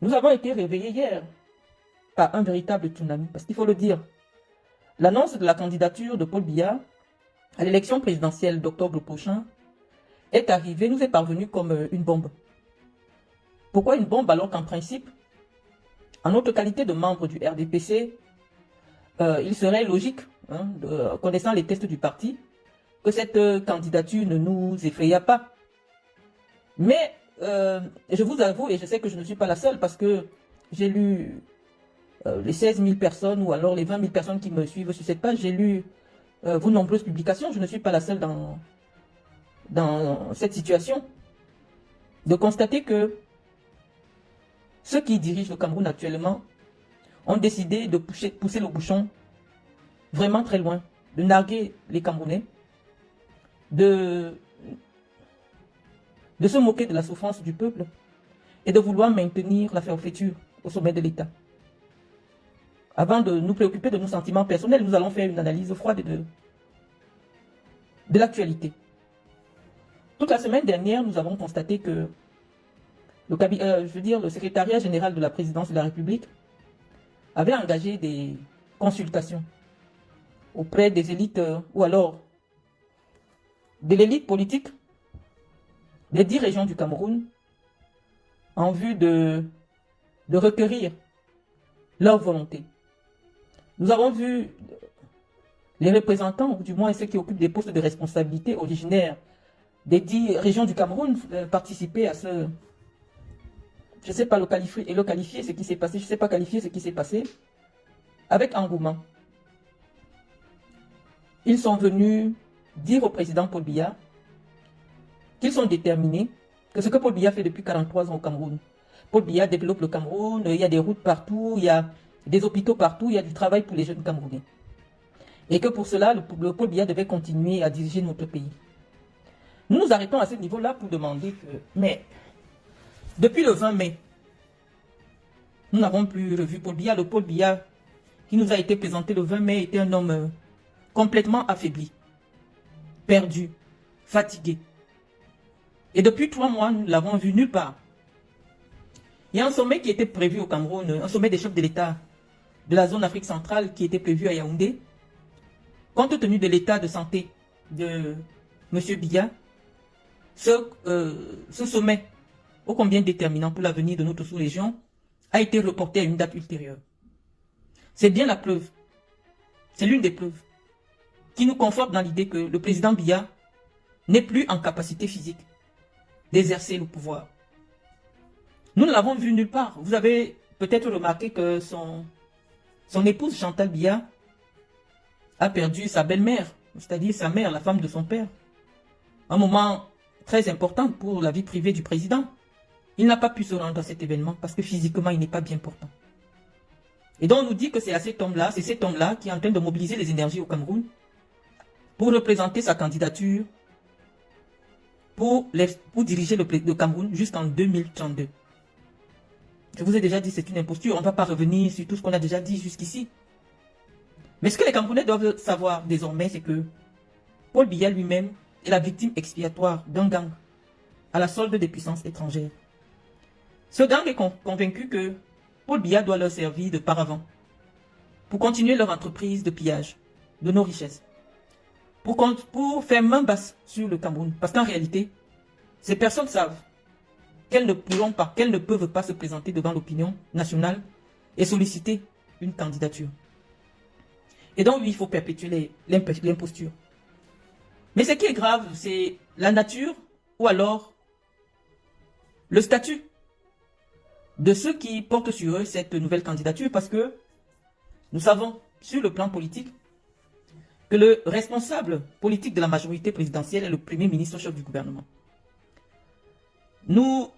Nous avons été réveillés hier par un véritable tsunami, parce qu'il faut le dire. L'annonce de la candidature de Paul Biya à l'élection présidentielle d'octobre prochain est arrivée, nous est parvenue comme une bombe. Pourquoi une bombe alors qu'en principe, en notre qualité de membre du RDPC, il serait logique, connaissant les tests du parti, que cette candidature ne nous effrayât pas. Mais je vous avoue, et je sais que je ne suis pas la seule, parce que j'ai lu les 16 000 personnes ou alors les 20 000 personnes qui me suivent sur cette page, j'ai lu vos nombreuses publications, je ne suis pas la seule dans cette situation, de constater que ceux qui dirigent le Cameroun actuellement ont décidé de pousser le bouchon vraiment très loin, de narguer les Camerounais, de se moquer de la souffrance du peuple et de vouloir maintenir la fermeture au sommet de l'État. Avant de nous préoccuper de nos sentiments personnels, nous allons faire une analyse froide de l'actualité. Toute la semaine dernière, nous avons constaté que le secrétariat général de la présidence de la République avait engagé des consultations auprès des élites ou alors de l'élite politique des 10 régions du Cameroun en vue de recueillir leur volonté. Nous avons vu les représentants, ou du moins ceux qui occupent des postes de responsabilité originaires des 10 régions du Cameroun participer à ce... Je ne sais pas le qualifier ce qui s'est passé, je ne sais pas qualifier ce qui s'est passé, avec engouement. Ils sont venus dire au président Paul Biya qu'ils sont déterminés, que ce que Paul Biya fait depuis 43 ans au Cameroun. Paul Biya développe le Cameroun, il y a des routes partout, il y a des hôpitaux partout, il y a du travail pour les jeunes Camerounais. Et que pour cela, le Paul Biya devait continuer à diriger notre pays. Nous nous arrêtons à ce niveau-là pour demander que... Mais, depuis le 20 mai, nous n'avons plus revu Paul Biya. Le Paul Biya qui nous a été présenté le 20 mai était un homme complètement affaibli, perdu, fatigué. Et depuis 3 mois, nous ne l'avons vu nulle part. Il y a un sommet qui était prévu au Cameroun, un sommet des chefs de l'État de la zone Afrique centrale qui était prévu à Yaoundé. Compte tenu de l'état de santé de M. Biya, ce sommet, ô combien déterminant pour l'avenir de notre sous-région, a été reporté à une date ultérieure. C'est bien la preuve, c'est l'une des preuves, qui nous conforte dans l'idée que le président Biya n'est plus en capacité physique d'exercer le pouvoir. Nous ne l'avons vu nulle part. Vous avez peut-être remarqué que son épouse Chantal Biya a perdu sa belle-mère, c'est-à-dire sa mère, la femme de son père. Un moment très important pour la vie privée du président. Il n'a pas pu se rendre à cet événement parce que physiquement, il n'est pas bien portant. Et donc, on nous dit que c'est cet homme-là qui est en train de mobiliser les énergies au Cameroun pour représenter sa candidature pour diriger le Cameroun jusqu'en 2032. Je vous ai déjà dit, c'est une imposture. On ne va pas revenir sur tout ce qu'on a déjà dit jusqu'ici. Mais ce que les Camerounais doivent savoir désormais, c'est que Paul Biya lui-même est la victime expiatoire d'un gang à la solde des puissances étrangères. Ce gang est convaincu que Paul Biya doit leur servir de paravent pour continuer leur entreprise de pillage de nos richesses, pour faire main basse sur le Cameroun. Parce qu'en réalité, ces personnes savent qu'elles ne pourront pas, qu'elles ne peuvent pas se présenter devant l'opinion nationale et solliciter une candidature. Et donc, il faut perpétuer l'imposture. Mais ce qui est grave, c'est la nature ou alors le statut de ceux qui portent sur eux cette nouvelle candidature, parce que nous savons, sur le plan politique, que le responsable politique de la majorité présidentielle est le premier ministre chef du gouvernement. Nous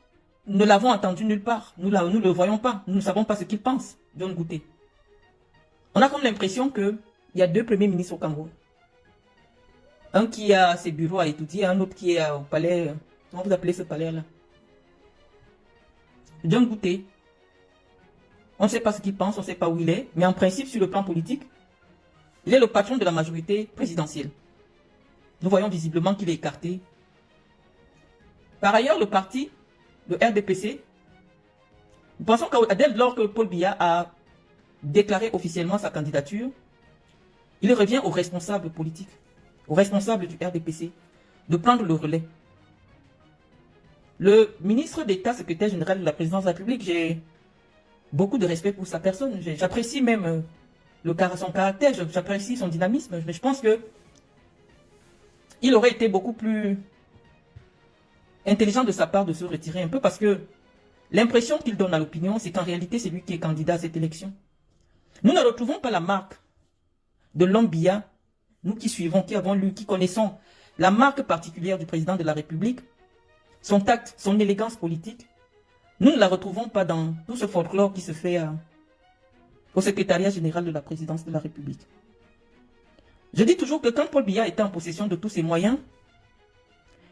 ne l'avons entendu nulle part, nous ne le voyons pas, nous ne savons pas ce qu'il pense, John Gouté. On a comme l'impression qu'il y a 2 premiers ministres au Cameroun. Un qui a ses bureaux à étudier, un autre qui est au palais, comment vous appelez ce palais-là? John Gouté. On ne sait pas ce qu'il pense, on ne sait pas où il est, mais en principe, sur le plan politique, il est le patron de la majorité présidentielle. Nous voyons visiblement qu'il est écarté. Par ailleurs, le parti, le RDPC, Nous pensons qu'à dès lors que Paul Biya a déclaré officiellement sa candidature, il revient aux responsables politiques, aux responsables du RDPC, de prendre le relais. Le ministre d'État, secrétaire général de la présidence de la République, j'ai beaucoup de respect pour sa personne. J'apprécie même son caractère, j'apprécie son dynamisme. Mais je pense que il aurait été beaucoup plus intelligent de sa part de se retirer un peu parce que l'impression qu'il donne à l'opinion, c'est qu'en réalité, c'est lui qui est candidat à cette élection. Nous ne retrouvons pas la marque de l'homme Biya, nous qui suivons, qui avons lu, qui connaissons la marque particulière du président de la République, son tact, son élégance politique. Nous ne la retrouvons pas dans tout ce folklore qui se fait au secrétariat général de la présidence de la République. Je dis toujours que quand Paul Biya était en possession de tous ses moyens,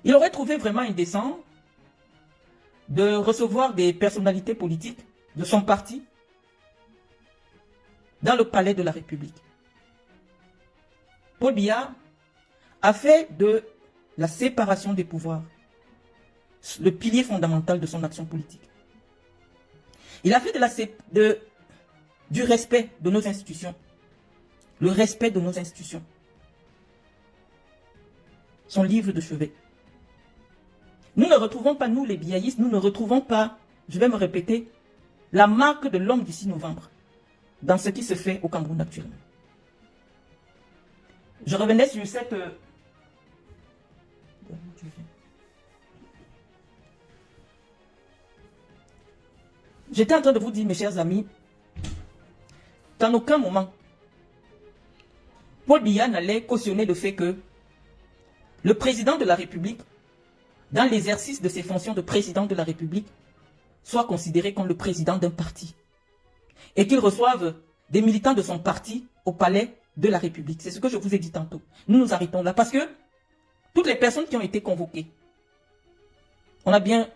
il aurait trouvé vraiment indécent de recevoir des personnalités politiques de son parti dans le palais de la République. Paul Biya a fait de la séparation des pouvoirs le pilier fondamental de son action politique. Il a fait du respect de nos institutions. Le respect de nos institutions. Son livre de chevet. Nous ne retrouvons pas, nous les biaïstes, nous ne retrouvons pas, je vais me répéter, la marque de l'homme du 6 novembre dans ce qui se fait au Cameroun actuellement. Je revenais sur cette... J'étais en train de vous dire, mes chers amis, qu'en aucun moment, Paul Biya n'allait cautionner le fait que le président de la République, dans l'exercice de ses fonctions de président de la République, soit considéré comme le président d'un parti. Et qu'il reçoive des militants de son parti au palais de la République. C'est ce que je vous ai dit tantôt. Nous nous arrêtons là parce que toutes les personnes qui ont été convoquées, on a bien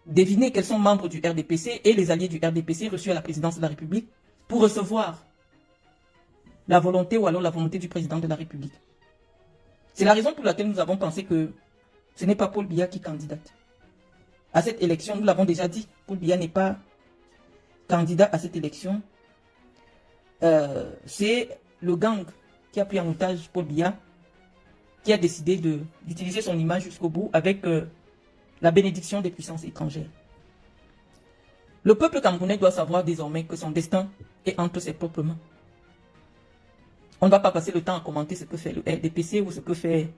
deviné qu'elles sont membres du RDPC et les alliés du RDPC reçus à la présidence de la République pour recevoir la volonté ou alors la volonté du président de la République. C'est la raison pour laquelle nous avons pensé que ce n'est pas Paul Biya qui candidate. À cette élection, nous l'avons déjà dit, Paul Biya n'est pas candidat à cette élection. C'est le gang qui a pris en otage Paul Biya, qui a décidé d'utiliser son image jusqu'au bout avec la bénédiction des puissances étrangères. Le peuple camerounais doit savoir désormais que son destin est entre ses propres mains. On ne va pas passer le temps à commenter ce que fait le RDPC ou ce que fait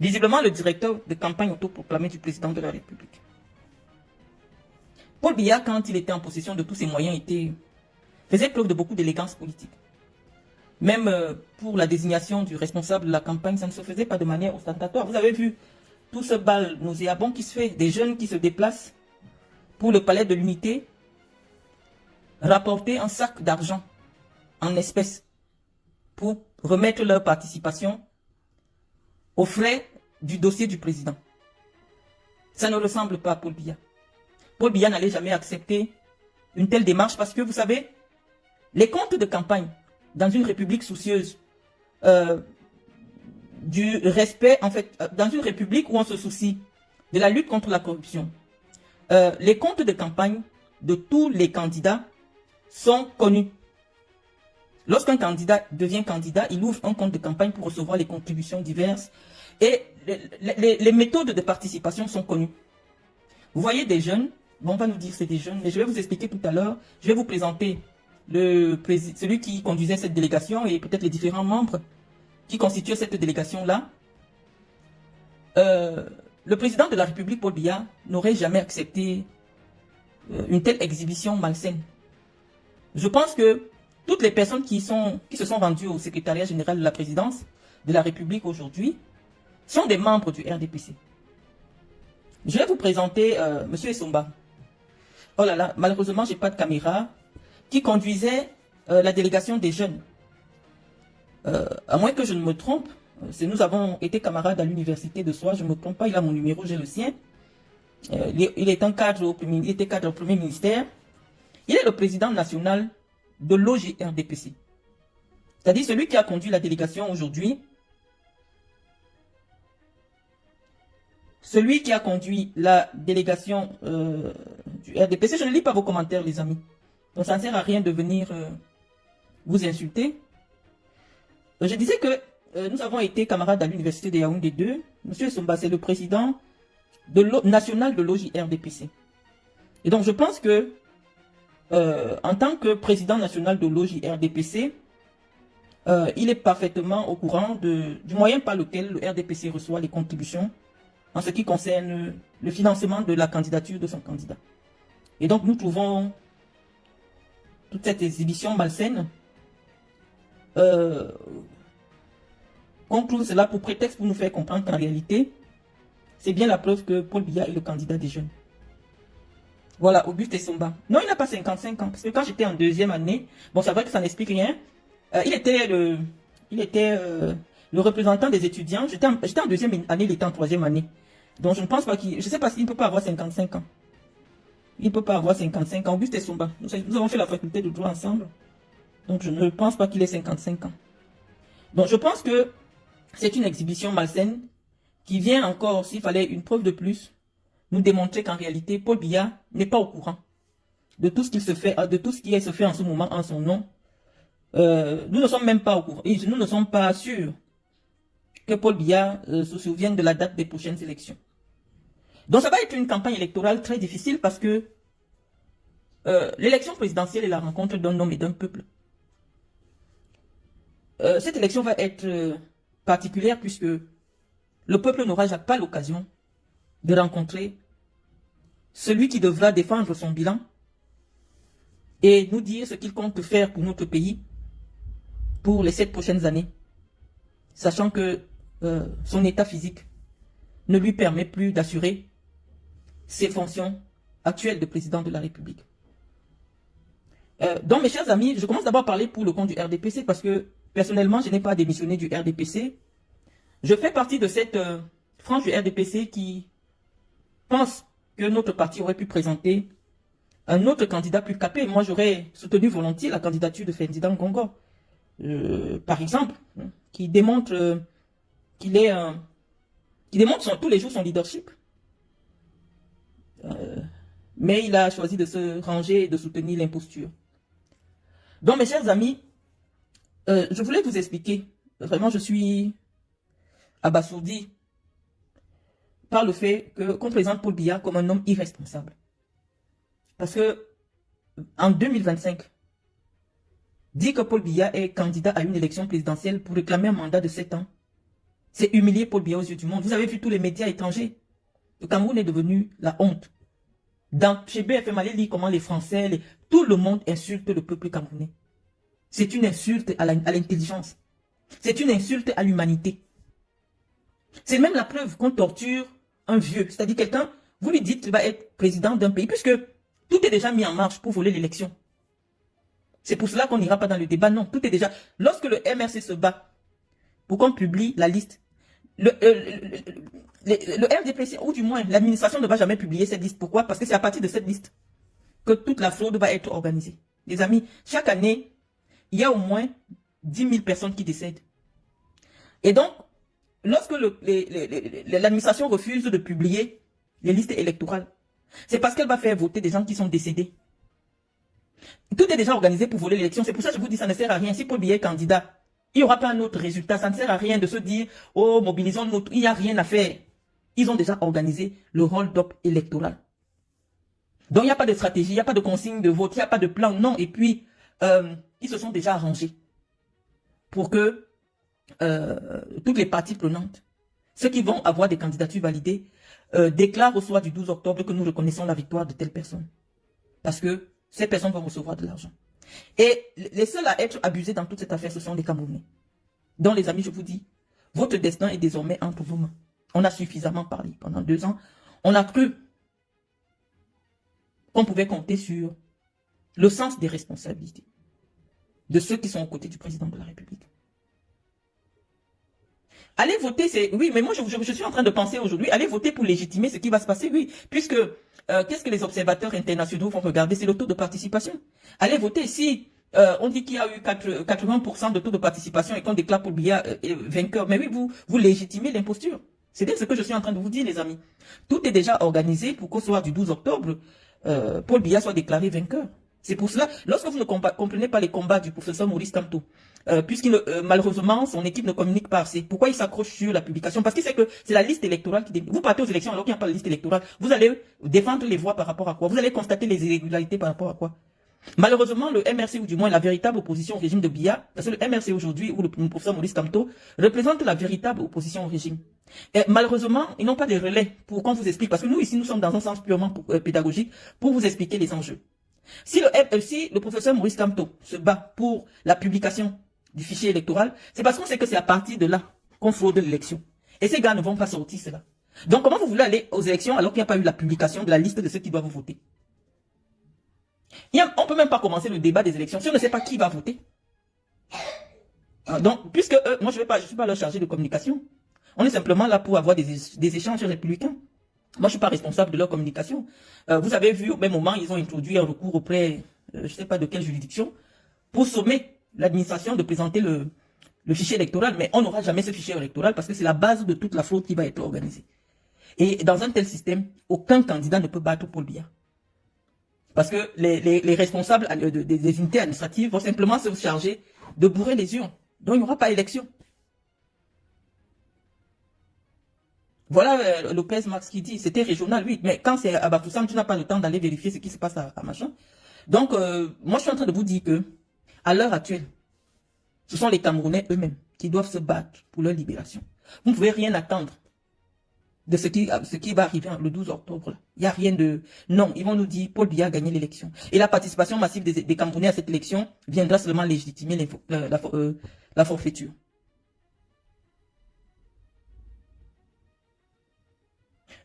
visiblement le directeur de campagne autoproclamé du président de la République. Paul Biya, quand il était en possession de tous ses moyens, faisait preuve de beaucoup d'élégance politique. Même pour la désignation du responsable de la campagne, ça ne se faisait pas de manière ostentatoire. Vous avez vu tout ce bal nauséabond qui se fait, des jeunes qui se déplacent pour le palais de l'unité, rapporter un sac d'argent en espèces pour remettre leur participation aux frais du dossier du président. Ça ne ressemble pas à Paul Biya. Paul Biya n'allait jamais accepter une telle démarche parce que, vous savez, les comptes de campagne dans une république soucieuse du respect, en fait, dans une république où on se soucie de la lutte contre la corruption, les comptes de campagne de tous les candidats sont connus. Lorsqu'un candidat devient candidat, il ouvre un compte de campagne pour recevoir les contributions diverses et les méthodes de participation sont connues. Vous voyez des jeunes, bon, on va nous dire que c'est des jeunes, mais je vais vous expliquer tout à l'heure, je vais vous présenter celui qui conduisait cette délégation et peut-être les différents membres qui constituaient cette délégation-là. Le président de la République, Paul Biya, n'aurait jamais accepté une telle exhibition malsaine. Je pense que toutes les personnes qui se sont rendues au secrétariat général de la présidence de la République aujourd'hui sont des membres du RDPC. Je vais vous présenter M. Essomba. Oh là là, malheureusement, je n'ai pas de caméra. Qui conduisait la délégation des jeunes. À moins que je ne me trompe, nous avons été camarades à l'université de Soie, je ne me trompe pas, il a mon numéro, j'ai le sien. Il est un cadre il était cadre au premier ministère. Il est le président national de l'OGRDPC. C'est-à-dire celui qui a conduit la délégation aujourd'hui. celui qui a conduit la délégation du RDPC, je ne lis pas vos commentaires, les amis. Donc, ça ne sert à rien de venir vous insulter. Je disais que nous avons été camarades à l'université de Yaoundé 2. Monsieur Somba, c'est le président national de l'OJRDPC. Et donc, je pense que, en tant que président national de l'OJRDPC, il est parfaitement au courant du moyen par lequel le RDPC reçoit les contributions en ce qui concerne le financement de la candidature de son candidat. Et donc, nous trouvons toute cette exhibition malsaine. On trouve cela pour prétexte pour nous faire comprendre qu'en réalité, c'est bien la preuve que Paul Biya est le candidat des jeunes. Voilà, Auguste Essomba. Non, il n'a pas 55 ans. Parce que quand j'étais en deuxième année, bon, c'est vrai que ça n'explique rien. Il était le représentant des étudiants. J'étais en deuxième année, il était en troisième année. Donc je ne pense pas qu'il... Je ne sais pas s'il ne peut pas avoir 55 ans. Il ne peut pas avoir 55 ans. Auguste Essomba. Nous avons fait la faculté de droit ensemble. Donc je ne pense pas qu'il ait 55 ans. Donc je pense que c'est une exhibition malsaine qui vient encore, s'il fallait une preuve de plus, nous démontrer qu'en réalité, Paul Biya n'est pas au courant de tout ce qu'il se fait, de tout ce qui se fait en ce moment en son nom. Nous ne sommes même pas au courant, et nous ne sommes pas sûrs que Paul Biya se souvienne de la date des prochaines élections. Donc ça va être une campagne électorale très difficile parce que l'élection présidentielle est la rencontre d'un homme et d'un peuple. Cette élection va être particulière puisque le peuple n'aura pas l'occasion de rencontrer celui qui devra défendre son bilan et nous dire ce qu'il compte faire pour notre pays pour les 7 prochaines années, sachant que son état physique ne lui permet plus d'assurer ses fonctions actuelles de président de la République. Donc mes chers amis, je commence d'abord à parler pour le compte du RDPC parce que personnellement, je n'ai pas démissionné du RDPC. Je fais partie de cette frange du RDPC qui pense que notre parti aurait pu présenter un autre candidat plus capé. Moi, j'aurais soutenu volontiers la candidature de Ferdinand Gongo, par exemple, qui démontre qu'il est tous les jours son leadership. Mais il a choisi de se ranger et de soutenir l'imposture. Donc, mes chers amis, je voulais vous expliquer. Vraiment, je suis abasourdi par le fait qu'on présente Paul Biya comme un homme irresponsable. Parce que en 2025, dire que Paul Biya est candidat à une élection présidentielle pour réclamer un mandat de 7 ans, c'est humilier Paul Biya aux yeux du monde. Vous avez vu tous les médias étrangers. Le Cameroun est devenu la honte. Chez BFM, allez lire comment les Français, tout le monde insulte le peuple camerounais. C'est une insulte à l'intelligence. C'est une insulte à l'humanité. C'est même la preuve qu'on torture un vieux. C'est-à-dire quelqu'un, vous lui dites qu'il va être président d'un pays, puisque tout est déjà mis en marche pour voler l'élection. C'est pour cela qu'on n'ira pas dans le débat. Non, tout est déjà... Lorsque le MRC se bat pour qu'on publie la liste, le RDPC, ou du moins l'administration ne va jamais publier cette liste. Pourquoi? Parce que c'est à partir de cette liste que toute la fraude va être organisée. Les amis, chaque année, il y a au moins 10 000 personnes qui décèdent. Et donc, lorsque l'administration refuse de publier les listes électorales, c'est parce qu'elle va faire voter des gens qui sont décédés. Tout est déjà organisé pour voler l'élection. C'est pour ça que je vous dis, ça ne sert à rien. Si Paul Biya est candidat, il n'y aura pas un autre résultat. Ça ne sert à rien de se dire, oh, mobilisons notre... Il n'y a rien à faire. Ils ont déjà organisé le hold-up électoral. Donc, il n'y a pas de stratégie, il n'y a pas de consigne de vote, il n'y a pas de plan. Non, et puis, ils se sont déjà arrangés pour que toutes les parties prenantes, ceux qui vont avoir des candidatures validées, déclarent au soir du 12 octobre que nous reconnaissons la victoire de telle personne. Parce que ces personnes vont recevoir de l'argent. Et les seuls à être abusés dans toute cette affaire, ce sont les Camerounais. Donc les amis, je vous dis, votre destin est désormais entre vos mains. On a suffisamment parlé pendant 2 ans. On a cru qu'on pouvait compter sur le sens des responsabilités de ceux qui sont aux côtés du président de la République. Allez voter, c'est... Oui, mais moi, je suis en train de penser aujourd'hui, allez voter pour légitimer ce qui va se passer, oui. Puisque, qu'est-ce que les observateurs internationaux vont regarder? C'est le taux de participation. Allez voter. Si on dit qu'il y a eu 80% de taux de participation et qu'on déclare Paul Biya vainqueur, mais oui, vous légitimez l'imposture. C'est ce que je suis en train de vous dire, les amis. Tout est déjà organisé pour qu'au soir du 12 octobre, Paul Biya soit déclaré vainqueur. C'est pour cela, lorsque vous ne comprenez pas les combats du professeur Maurice Kamto, malheureusement, son équipe ne communique pas assez. Pourquoi il s'accroche sur la publication? Parce qu'il sait que c'est la liste électorale qui... Vous partez aux élections alors qu'il n'y a pas de liste électorale. Vous allez défendre les voix par rapport à quoi? Vous allez constater les irrégularités par rapport à quoi? Malheureusement, le MRC, ou du moins la véritable opposition au régime de Biya, parce que le MRC aujourd'hui, ou le professeur Maurice Kamto, représente la véritable opposition au régime. Et malheureusement, ils n'ont pas de relais pour qu'on vous explique, parce que nous ici, nous sommes dans un sens purement pédagogique, pour vous expliquer les enjeux. Si le professeur Maurice Kamto se bat pour la publication du fichier électoral, c'est parce qu'on sait que c'est à partir de là qu'on fraude l'élection. Et ces gars ne vont pas sortir cela. Donc comment vous voulez aller aux élections alors qu'il n'y a pas eu la publication de la liste de ceux qui doivent voter? On ne peut même pas commencer le débat des élections si on ne sait pas qui va voter. Donc, puisque moi je ne suis pas leur chargé de communication. On est simplement là pour avoir des échanges républicains. Moi, je ne suis pas responsable de leur communication. Vous avez vu, au même moment, ils ont introduit un recours auprès, je ne sais pas de quelle juridiction, pour sommer l'administration de présenter le fichier électoral. Mais on n'aura jamais ce fichier électoral parce que c'est la base de toute la fraude qui va être organisée. Et dans un tel système, aucun candidat ne peut battre Paul Biya. Parce que les responsables des unités administratives vont simplement se charger de bourrer les urnes. Donc, il n'y aura pas élection. Voilà Lopez Max qui dit, c'était régional, oui, mais quand c'est à Bafoussam, tu n'as pas le temps d'aller vérifier ce qui se passe à machin. Donc, moi je suis en train de vous dire que, à l'heure actuelle, ce sont les Camerounais eux-mêmes qui doivent se battre pour leur libération. Vous ne pouvez rien attendre de ce qui va arriver le 12 octobre. Il n'y a rien de... Non, ils vont nous dire, Paul Biya a gagné l'élection. Et la participation massive des Camerounais à cette élection viendra seulement légitimer la forfaiture.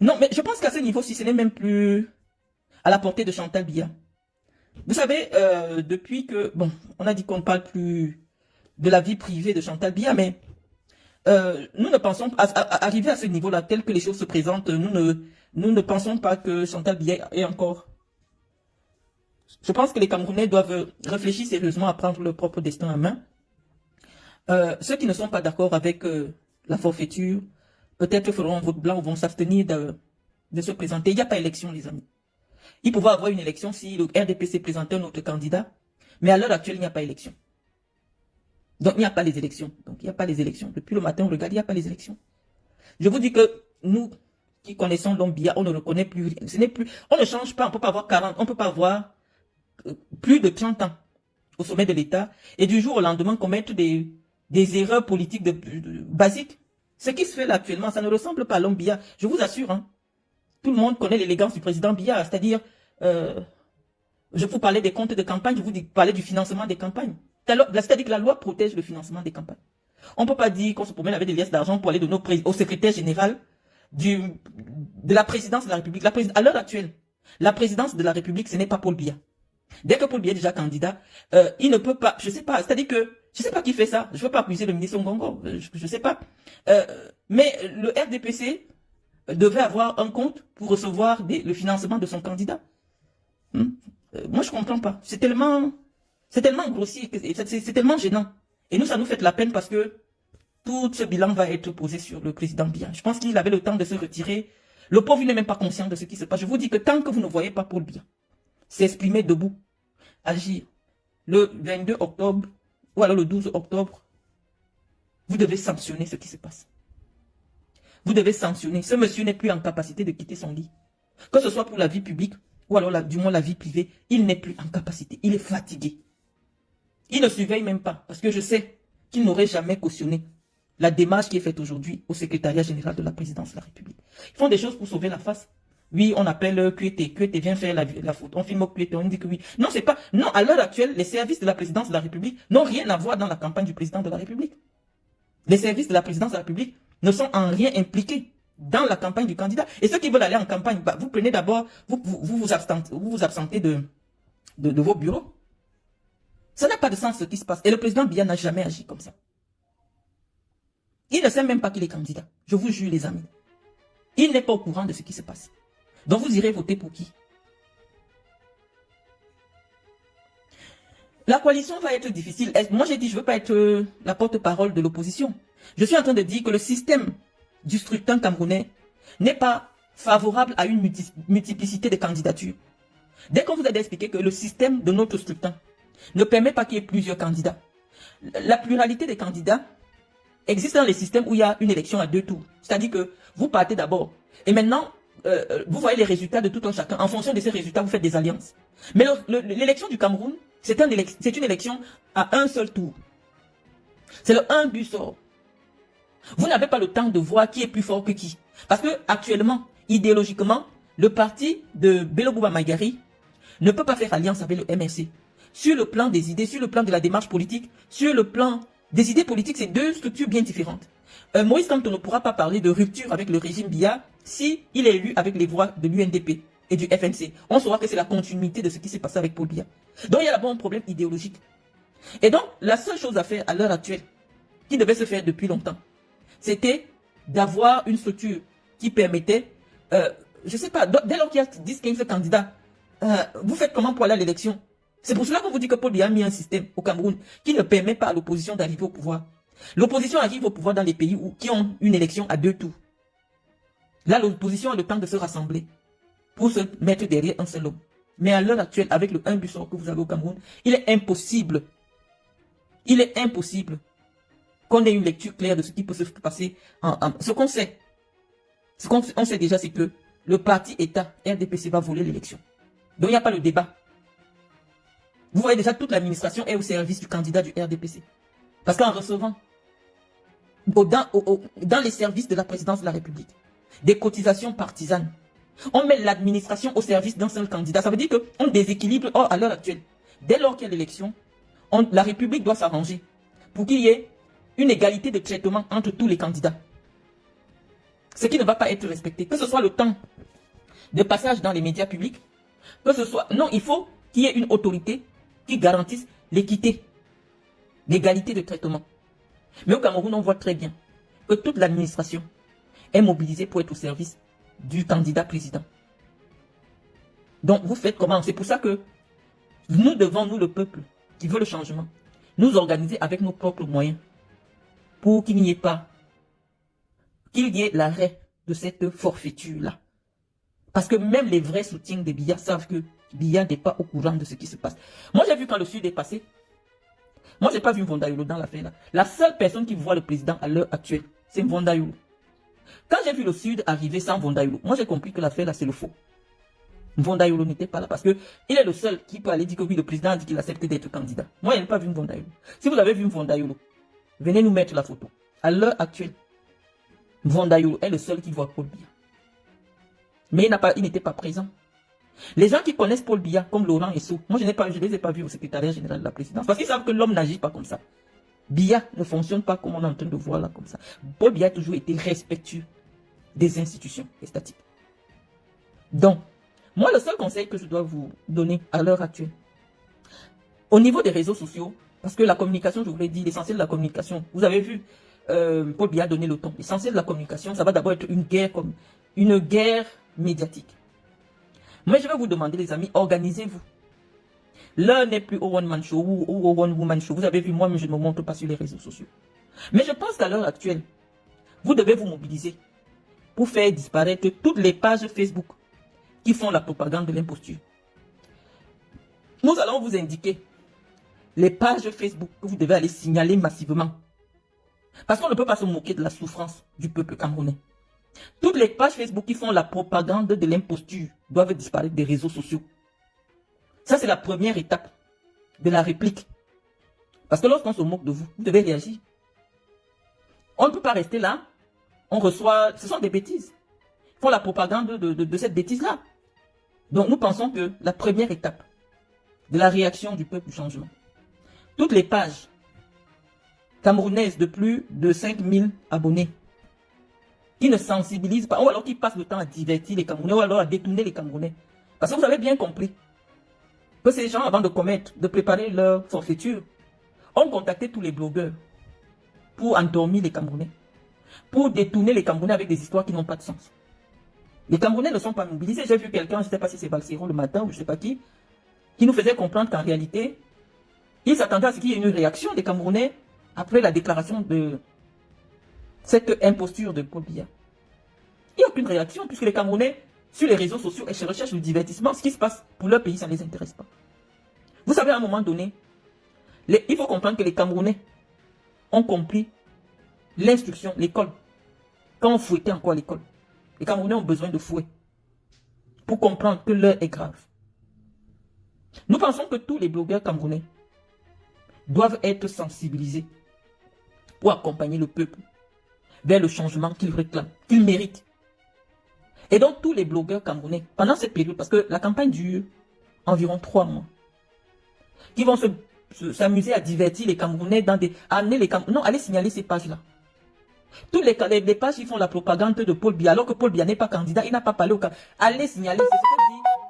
Non, mais je pense qu'à ce niveau-ci, ce n'est même plus à la portée de Chantal Biya. Vous savez, depuis que... Bon, on a dit qu'on ne parle plus de la vie privée de Chantal Biya, mais nous ne pensons pas... Arriver à ce niveau-là, tel que les choses se présentent, nous ne pensons pas que Chantal Biya est encore... Je pense que les Camerounais doivent réfléchir sérieusement à prendre leur propre destin en main. Ceux qui ne sont pas d'accord avec la forfaiture, peut-être feront un vote blanc ou vont s'abstenir de se présenter. Il n'y a pas élection, les amis. Il pouvait avoir une élection si le RDPC présentait un autre candidat, mais à l'heure actuelle, il n'y a pas élection. Donc, il n'y a pas les élections. Donc, il n'y a pas les élections. Depuis le matin, on regarde, il n'y a pas les élections. Je vous dis que nous, qui connaissons l'homme Biya, on ne reconnaît plus. Ce n'est plus, on ne change pas, on ne peut pas avoir 40, on ne peut pas avoir plus de 30 ans au sommet de l'État et du jour au lendemain commettre des erreurs politiques basiques. Ce qui se fait là actuellement, ça ne ressemble pas à l'homme Biya. Je vous assure, hein. Tout le monde connaît l'élégance du président Biya, c'est-à-dire, je vous parlais des comptes de campagne, je vous parlais du financement des campagnes. C'est-à-dire que la loi protège le financement des campagnes. On ne peut pas dire qu'on se promène avec des liasses d'argent pour aller au secrétaire général de la présidence de la République. À l'heure actuelle, la présidence de la République, ce n'est pas Paul Biya. Dès que Paul Biya est déjà candidat, il ne peut pas, je sais pas, c'est-à-dire que, je sais pas qui fait ça, je ne veux pas accuser le ministre Ngongo, je sais pas. Mais le RDPC devait avoir un compte pour recevoir le financement de son candidat. Moi, je comprends pas. C'est tellement grossier, c'est tellement gênant. Et nous, ça nous fait de la peine parce que tout ce bilan va être posé sur le président Biya. Je pense qu'il avait le temps de se retirer. Le pauvre, il n'est même pas conscient de ce qui se passe. Je vous dis que tant que vous ne voyez pas Paul Biya s'exprimer debout, agir, le 22 octobre, ou alors le 12 octobre, vous devez sanctionner ce qui se passe. Vous devez sanctionner. Ce monsieur n'est plus en capacité de quitter son lit. Que ce soit pour la vie publique, ou alors du moins la vie privée, il n'est plus en capacité. Il est fatigué. Il ne surveille même pas, parce que je sais qu'il n'aurait jamais cautionné la démarche qui est faite aujourd'hui au secrétariat général de la présidence de la République. Ils font des choses pour sauver la face. Oui, on appelle QT. QT vient faire la faute. On filme QT, on dit que oui. Non, c'est pas... Non, à l'heure actuelle, les services de la présidence de la République n'ont rien à voir dans la campagne du président de la République. Les services de la présidence de la République ne sont en rien impliqués dans la campagne du candidat. Et ceux qui veulent aller en campagne, bah, vous prenez d'abord, vous absentez de vos bureaux. Ça n'a pas de sens ce qui se passe. Et le président Biya n'a jamais agi comme ça. Il ne sait même pas qu'il est candidat. Je vous jure, les amis. Il n'est pas au courant de ce qui se passe. Donc vous irez voter pour qui? La coalition va être difficile. Moi j'ai dit je ne veux pas être la porte-parole de l'opposition. Je suis en train de dire que le système du scrutin camerounais n'est pas favorable à une multiplicité de candidatures. Dès qu'on vous a expliqué que le système de notre scrutin ne permet pas qu'il y ait plusieurs candidats, la pluralité des candidats existe dans les systèmes où il y a une élection à 2 tours. C'est-à-dire que vous partez d'abord et maintenant, vous voyez les résultats de tout un chacun. En fonction de ces résultats, vous faites des alliances. Mais l'élection du Cameroun, c'est une élection à un seul tour. C'est le 1 but sort. Vous n'avez pas le temps de voir qui est plus fort que qui. Parce que actuellement, idéologiquement, le parti de Bello Bouba Maïgari ne peut pas faire alliance avec le MRC. Sur le plan des idées, sur le plan de la démarche politique, sur le plan des idées politiques, c'est 2 structures bien différentes. Moïse Kamto ne pourra pas parler de rupture avec le régime Biya si il est élu avec les voix de l'UNDP et du FNC. On saura que c'est la continuité de ce qui s'est passé avec Paul Biya. Donc il y a d'abord un problème idéologique. Et donc, la seule chose à faire à l'heure actuelle, qui devait se faire depuis longtemps, c'était d'avoir une structure qui permettait, je ne sais pas, dès lors qu'il y a 10-15 candidats, vous faites comment pour aller à l'élection? C'est pour cela qu'on vous dit que Paul Biya a mis un système au Cameroun qui ne permet pas à l'opposition d'arriver au pouvoir. L'opposition arrive au pouvoir dans les pays qui ont une élection à 2 tours. Là, l'opposition a le temps de se rassembler pour se mettre derrière un seul homme. Mais à l'heure actuelle, avec le 1 but sort que vous avez au Cameroun, il est impossible qu'on ait une lecture claire de ce qui peut se passer. Ce qu'on sait, on sait déjà, c'est que le parti État RDPC va voler l'élection. Donc il n'y a pas le débat. Vous voyez déjà, toute l'administration est au service du candidat du RDPC. Parce qu'en recevant dans les services de la présidence de la République des cotisations partisanes, on met l'administration au service d'un seul candidat. Ça veut dire qu'on déséquilibre. Or, à l'heure actuelle, dès lors qu'il y a l'élection, la République doit s'arranger pour qu'il y ait une égalité de traitement entre tous les candidats. Ce qui ne va pas être respecté. Que ce soit le temps de passage dans les médias publics, que ce soit... Non, il faut qu'il y ait une autorité qui garantisse l'équité, l'égalité de traitement. Mais au Cameroun, on voit très bien que toute l'administration est mobilisée pour être au service du candidat président. Donc, vous faites comment? C'est pour ça que nous devons, nous le peuple, qui veut le changement, nous organiser avec nos propres moyens pour qu'il n'y ait pas, qu'il y ait l'arrêt de cette forfaiture-là. Parce que même les vrais soutiens de Biya savent que Biya n'est pas au courant de ce qui se passe. Moi, j'ai vu quand le Sud est passé. Moi, je n'ai pas vu Mvondayolo dans l'affaire là. La seule personne qui voit le président à l'heure actuelle, c'est Mvondayolo. Quand j'ai vu le Sud arriver sans Mvondayolo, moi j'ai compris que l'affaire là, c'est le faux. Mvondayolo n'était pas là parce que il est le seul qui peut aller dire que oui, le président a dit qu'il accepte d'être candidat. Moi, je n'ai pas vu Mvondayolo. Si vous avez vu Mvondayolo, venez nous mettre la photo. À l'heure actuelle, Mvondayolo est le seul qui voit Paul Biya. Mais il n'était pas présent. Les gens qui connaissent Paul Biya, comme Laurent Esso, moi je ne les ai pas vus au secrétariat général de la présidence, parce qu'ils savent que l'homme n'agit pas comme ça. Biya ne fonctionne pas comme on est en train de voir là, comme ça. Paul Biya a toujours été respectueux des institutions étatiques. Donc, moi le seul conseil que je dois vous donner à l'heure actuelle, au niveau des réseaux sociaux, parce que la communication, je vous l'ai dit, l'essentiel de la communication, vous avez vu, Paul Biya a donné le ton. L'essentiel de la communication, ça va d'abord être une guerre médiatique. Mais je vais vous demander, les amis, organisez-vous. L'heure n'est plus au one-man show ou au one-woman show. Vous avez vu, moi, mais je ne me montre pas sur les réseaux sociaux. Mais je pense qu'à l'heure actuelle, vous devez vous mobiliser pour faire disparaître toutes les pages Facebook qui font la propagande de l'imposture. Nous allons vous indiquer les pages Facebook que vous devez aller signaler massivement. Parce qu'on ne peut pas se moquer de la souffrance du peuple camerounais. Toutes les pages Facebook qui font la propagande de l'imposture doivent disparaître des réseaux sociaux. Ça, c'est la première étape de la réplique. Parce que lorsqu'on se moque de vous, vous devez réagir. On ne peut pas rester là. On reçoit... Ce sont des bêtises. Ils font la propagande de cette bêtise-là. Donc, nous pensons que la première étape de la réaction du peuple du changement, toutes les pages camerounaises de plus de 5000 abonnés, qui ne sensibilisent pas, ou alors qui passent le temps à divertir les Camerounais, ou alors à détourner les Camerounais. Parce que vous avez bien compris que ces gens, avant de préparer leur forfaiture, ont contacté tous les blogueurs pour endormir les Camerounais, pour détourner les Camerounais avec des histoires qui n'ont pas de sens. Les Camerounais ne sont pas mobilisés. J'ai vu quelqu'un, je ne sais pas si c'est Balsero le matin ou je ne sais pas qui nous faisait comprendre qu'en réalité, ils s'attendaient à ce qu'il y ait une réaction des Camerounais après la déclaration cette imposture de Paul Biya. Il n'y a aucune réaction puisque les Camerounais, sur les réseaux sociaux, et recherchent le divertissement. Ce qui se passe pour leur pays, ça ne les intéresse pas. Vous savez, à un moment donné, il faut comprendre que les Camerounais ont compris l'instruction, l'école. Quand on fouettait encore à l'école, les Camerounais ont besoin de fouet pour comprendre que l'heure est grave. Nous pensons que tous les blogueurs camerounais doivent être sensibilisés pour accompagner le peuple vers le changement qu'ils réclament, qu'ils méritent. Et donc tous les blogueurs camerounais, pendant cette période, parce que la campagne dure environ 3 mois, qui vont s'amuser à divertir les Camerounais dans des... Non, allez signaler ces pages-là. Toutes les pages qui font la propagande de Paul Biya, alors que Paul Biya n'est pas candidat, il n'a pas parlé au candidat. Allez signaler,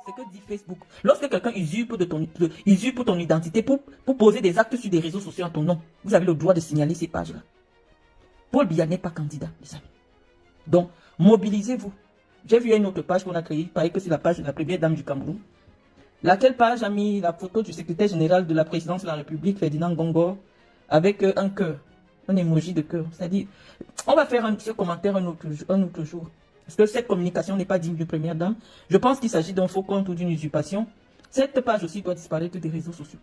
c'est ce que dit Facebook. Lorsque quelqu'un usurpe ton identité pour poser des actes sur des réseaux sociaux en ton nom, vous avez le droit de signaler ces pages-là. Paul Biya n'est pas candidat, les amis. Donc, mobilisez-vous. J'ai vu une autre page qu'on a créée, il paraît que c'est la page de la première dame du Cameroun. Laquelle page a mis la photo du secrétaire général de la présidence de la République, Ferdinand Ngongor, avec un cœur, un emoji de cœur. C'est-à-dire, on va faire ce commentaire un autre jour. Parce que cette communication n'est pas digne d'une première dame. Je pense qu'il s'agit d'un faux compte ou d'une usurpation. Cette page aussi doit disparaître des réseaux sociaux.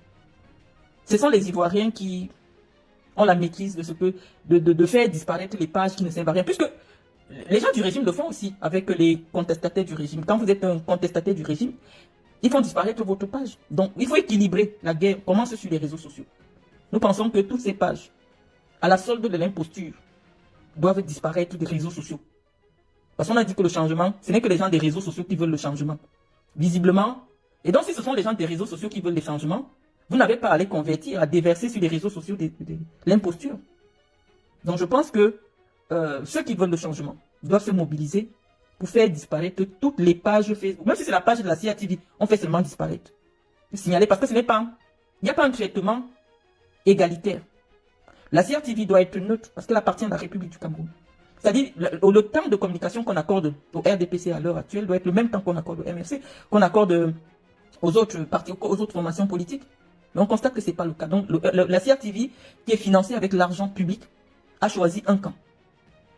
Ce sont les Ivoiriens qui ont la maîtrise de faire disparaître les pages qui ne servent à rien. Puisque les gens du régime le font aussi avec les contestataires du régime. Quand vous êtes un contestataire du régime, ils font disparaître votre page. Donc, il faut équilibrer. La guerre commence sur les réseaux sociaux. Nous pensons que toutes ces pages, à la solde de l'imposture, doivent disparaître des réseaux sociaux. Parce qu'on a dit que le changement, ce n'est que les gens des réseaux sociaux qui veulent le changement. Visiblement. Et donc, si ce sont les gens des réseaux sociaux qui veulent le changement, vous n'avez pas à les convertir, à déverser sur les réseaux sociaux l'imposture. Donc, je pense que ceux qui veulent le changement doivent se mobiliser pour faire disparaître toutes les pages Facebook. Même si c'est la page de la CRTV, on fait seulement disparaître. Signaler parce que ce n'est pas... Il n'y a pas un traitement égalitaire. La CRTV doit être neutre parce qu'elle appartient à la République du Cameroun. C'est-à-dire, le temps de communication qu'on accorde au RDPC à l'heure actuelle doit être le même temps qu'on accorde au MRC, qu'on accorde aux autres partis, aux autres formations politiques. Mais on constate que ce n'est pas le cas. Donc, la CRTV, qui est financée avec l'argent public, a choisi un camp.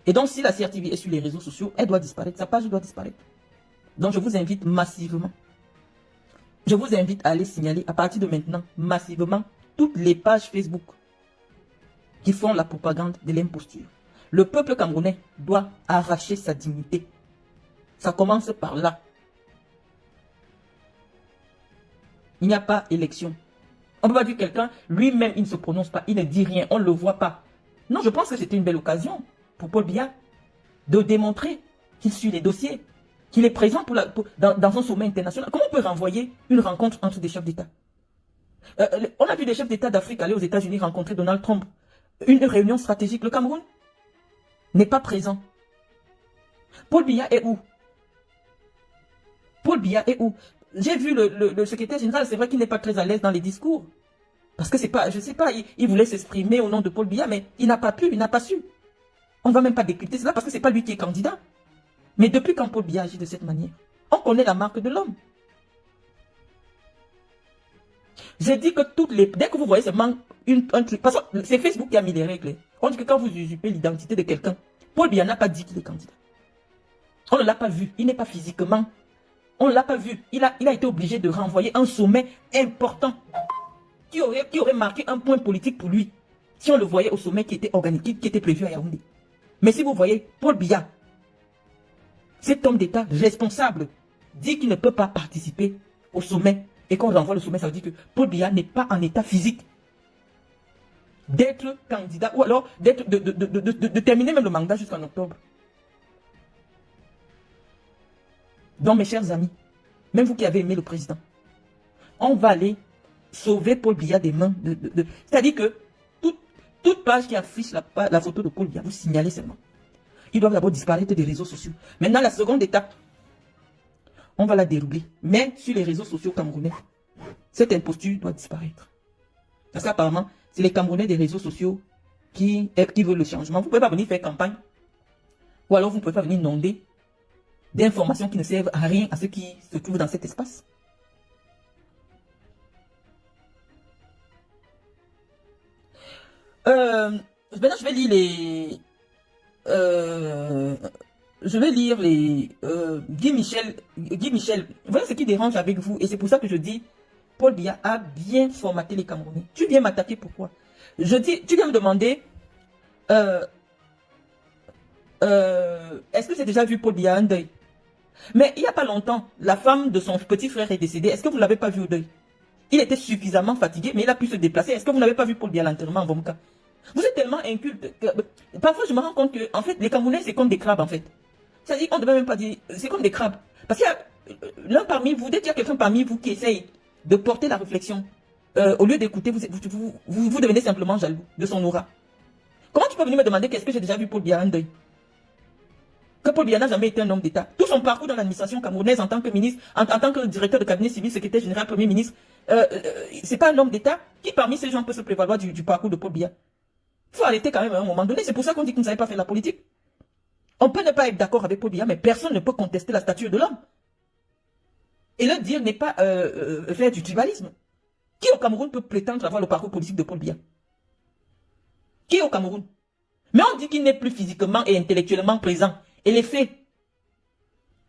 Et donc, si la CRTV est sur les réseaux sociaux, elle doit disparaître, sa page doit disparaître. Donc, je vous invite massivement. Je vous invite à aller signaler à partir de maintenant, massivement, toutes les pages Facebook qui font la propagande de l'imposture. Le peuple camerounais doit arracher sa dignité. Ça commence par là. Il n'y a pas élection. On ne peut pas dire quelqu'un, lui-même, il ne se prononce pas, il ne dit rien, on ne le voit pas. Non, je pense que c'était une belle occasion pour Paul Biya de démontrer qu'il suit les dossiers, qu'il est présent dans un sommet international. Comment on peut renvoyer une rencontre entre des chefs d'État? On a vu des chefs d'État d'Afrique aller aux États-Unis rencontrer Donald Trump. Une réunion stratégique. Le Cameroun n'est pas présent. Paul Biya est où? Paul Biya est où? J'ai vu le secrétaire général, c'est vrai qu'il n'est pas très à l'aise dans les discours. Parce que c'est pas, je sais pas, il voulait s'exprimer au nom de Paul Biya, mais il n'a pas pu, il n'a pas su. On ne va même pas décrypter cela parce que c'est pas lui qui est candidat. Mais depuis quand Paul Biya agit de cette manière, on connaît la marque de l'homme. J'ai dit que dès que vous voyez seulement un truc, parce que c'est Facebook qui a mis les règles. On dit que quand vous usurpez l'identité de quelqu'un, Paul Biya n'a pas dit qu'il est candidat. On ne l'a pas vu, il n'est pas physiquement. On ne l'a pas vu. Il a été obligé de renvoyer un sommet important qui aurait marqué un point politique pour lui si on le voyait au sommet qui était organique, qui était prévu à Yaoundé. Mais si vous voyez Paul Biya, cet homme d'État responsable, dit qu'il ne peut pas participer au sommet et qu'on renvoie le sommet, ça veut dire que Paul Biya n'est pas en état physique d'être candidat ou alors de terminer même le mandat jusqu'en octobre. Donc mes chers amis, même vous qui avez aimé le président, on va aller sauver Paul Biya des mains c'est-à-dire que toute page qui affiche la photo de Paul Biya, vous signalez seulement. Ils doivent d'abord disparaître des réseaux sociaux. Maintenant, la seconde étape, on va la dérouler. Mais sur les réseaux sociaux camerounais, cette imposture doit disparaître. Parce qu'apparemment, c'est les Camerounais des réseaux sociaux qui veulent le changement. Vous ne pouvez pas venir faire campagne. Ou alors vous ne pouvez pas venir inonder d'informations qui ne servent à rien à ceux qui se trouvent dans cet espace. Maintenant, je vais lire euh, je vais lire les Guy Michel. Voilà ce qui dérange avec vous. Et c'est pour ça que je dis, Paul Biya a bien formaté les Camerounais. Tu viens m'attaquer, pourquoi? Je dis, tu viens me demander, euh, est-ce que j'ai déjà vu Paul Biya un deuil? Mais il n'y a pas longtemps, la femme de son petit frère est décédée. Est-ce que vous ne l'avez pas vu au deuil? Il était suffisamment fatigué, mais il a pu se déplacer. Est-ce que vous n'avez pas vu Paul Biya à l'enterrement en Vomka? Vous êtes tellement inculte que parfois je me rends compte que en fait les Camerounais c'est comme des crabes en fait. C'est-à-dire on ne devait même pas dire c'est comme des crabes. Parce qu'il y a l'un parmi vous, dès qu'il y a quelqu'un parmi vous qui essaye de porter la réflexion, au lieu d'écouter, vous devenez simplement jaloux de son aura. Comment tu peux venir me demander qu'est-ce que j'ai déjà vu Paul Biya un deuil? Que Paul Biya n'a jamais été un homme d'État. Tout son parcours dans l'administration camerounaise en tant que ministre, en tant que directeur de cabinet civil, secrétaire général, premier ministre, c'est pas un homme d'État. Qui parmi ces gens peut se prévaloir du parcours de Paul Biya? Il faut arrêter quand même à un moment donné. C'est pour ça qu'on dit que vous n'avez pas fait la politique. On peut ne pas être d'accord avec Paul Biya, mais personne ne peut contester la stature de l'homme. Et le dire n'est pas faire du tribalisme. Qui au Cameroun peut prétendre avoir le parcours politique de Paul Biya? Qui au Cameroun? Mais on dit qu'il n'est plus physiquement et intellectuellement présent. Et les faits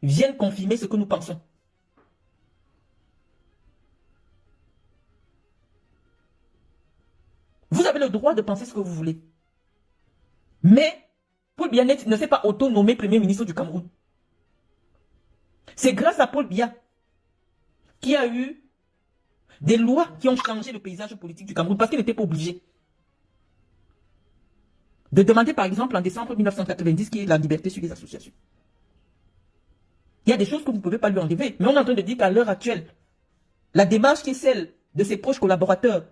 viennent confirmer ce que nous pensons. Vous avez le droit de penser ce que vous voulez. Mais Paul Biya ne s'est pas auto-nommé Premier ministre du Cameroun. C'est grâce à Paul Biya qu'il y a eu des lois qui ont changé le paysage politique du Cameroun parce qu'il n'était pas obligé de demander par exemple en décembre 1990 qui est la liberté sur les associations. Il y a des choses que vous ne pouvez pas lui enlever. Mais on est en train de dire qu'à l'heure actuelle, la démarche qui est celle de ses proches collaborateurs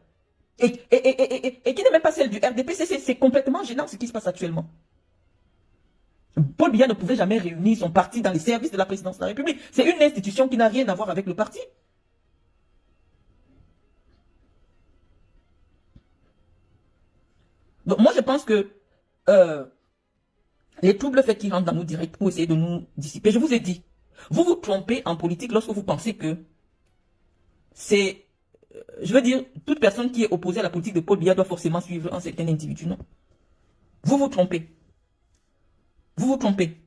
et qui n'est même pas celle du RDP, c'est complètement gênant ce qui se passe actuellement. Paul Biya ne pouvait jamais réunir son parti dans les services de la présidence de la République. C'est une institution qui n'a rien à voir avec le parti. Donc moi je pense que les troubles faits qui rentrent dans nos directs pour essayer de nous dissiper, je vous ai dit, vous vous trompez en politique lorsque vous pensez que c'est, je veux dire, toute personne qui est opposée à la politique de Paul Biya doit forcément suivre un certain individu. Non. Vous vous trompez. Vous vous trompez.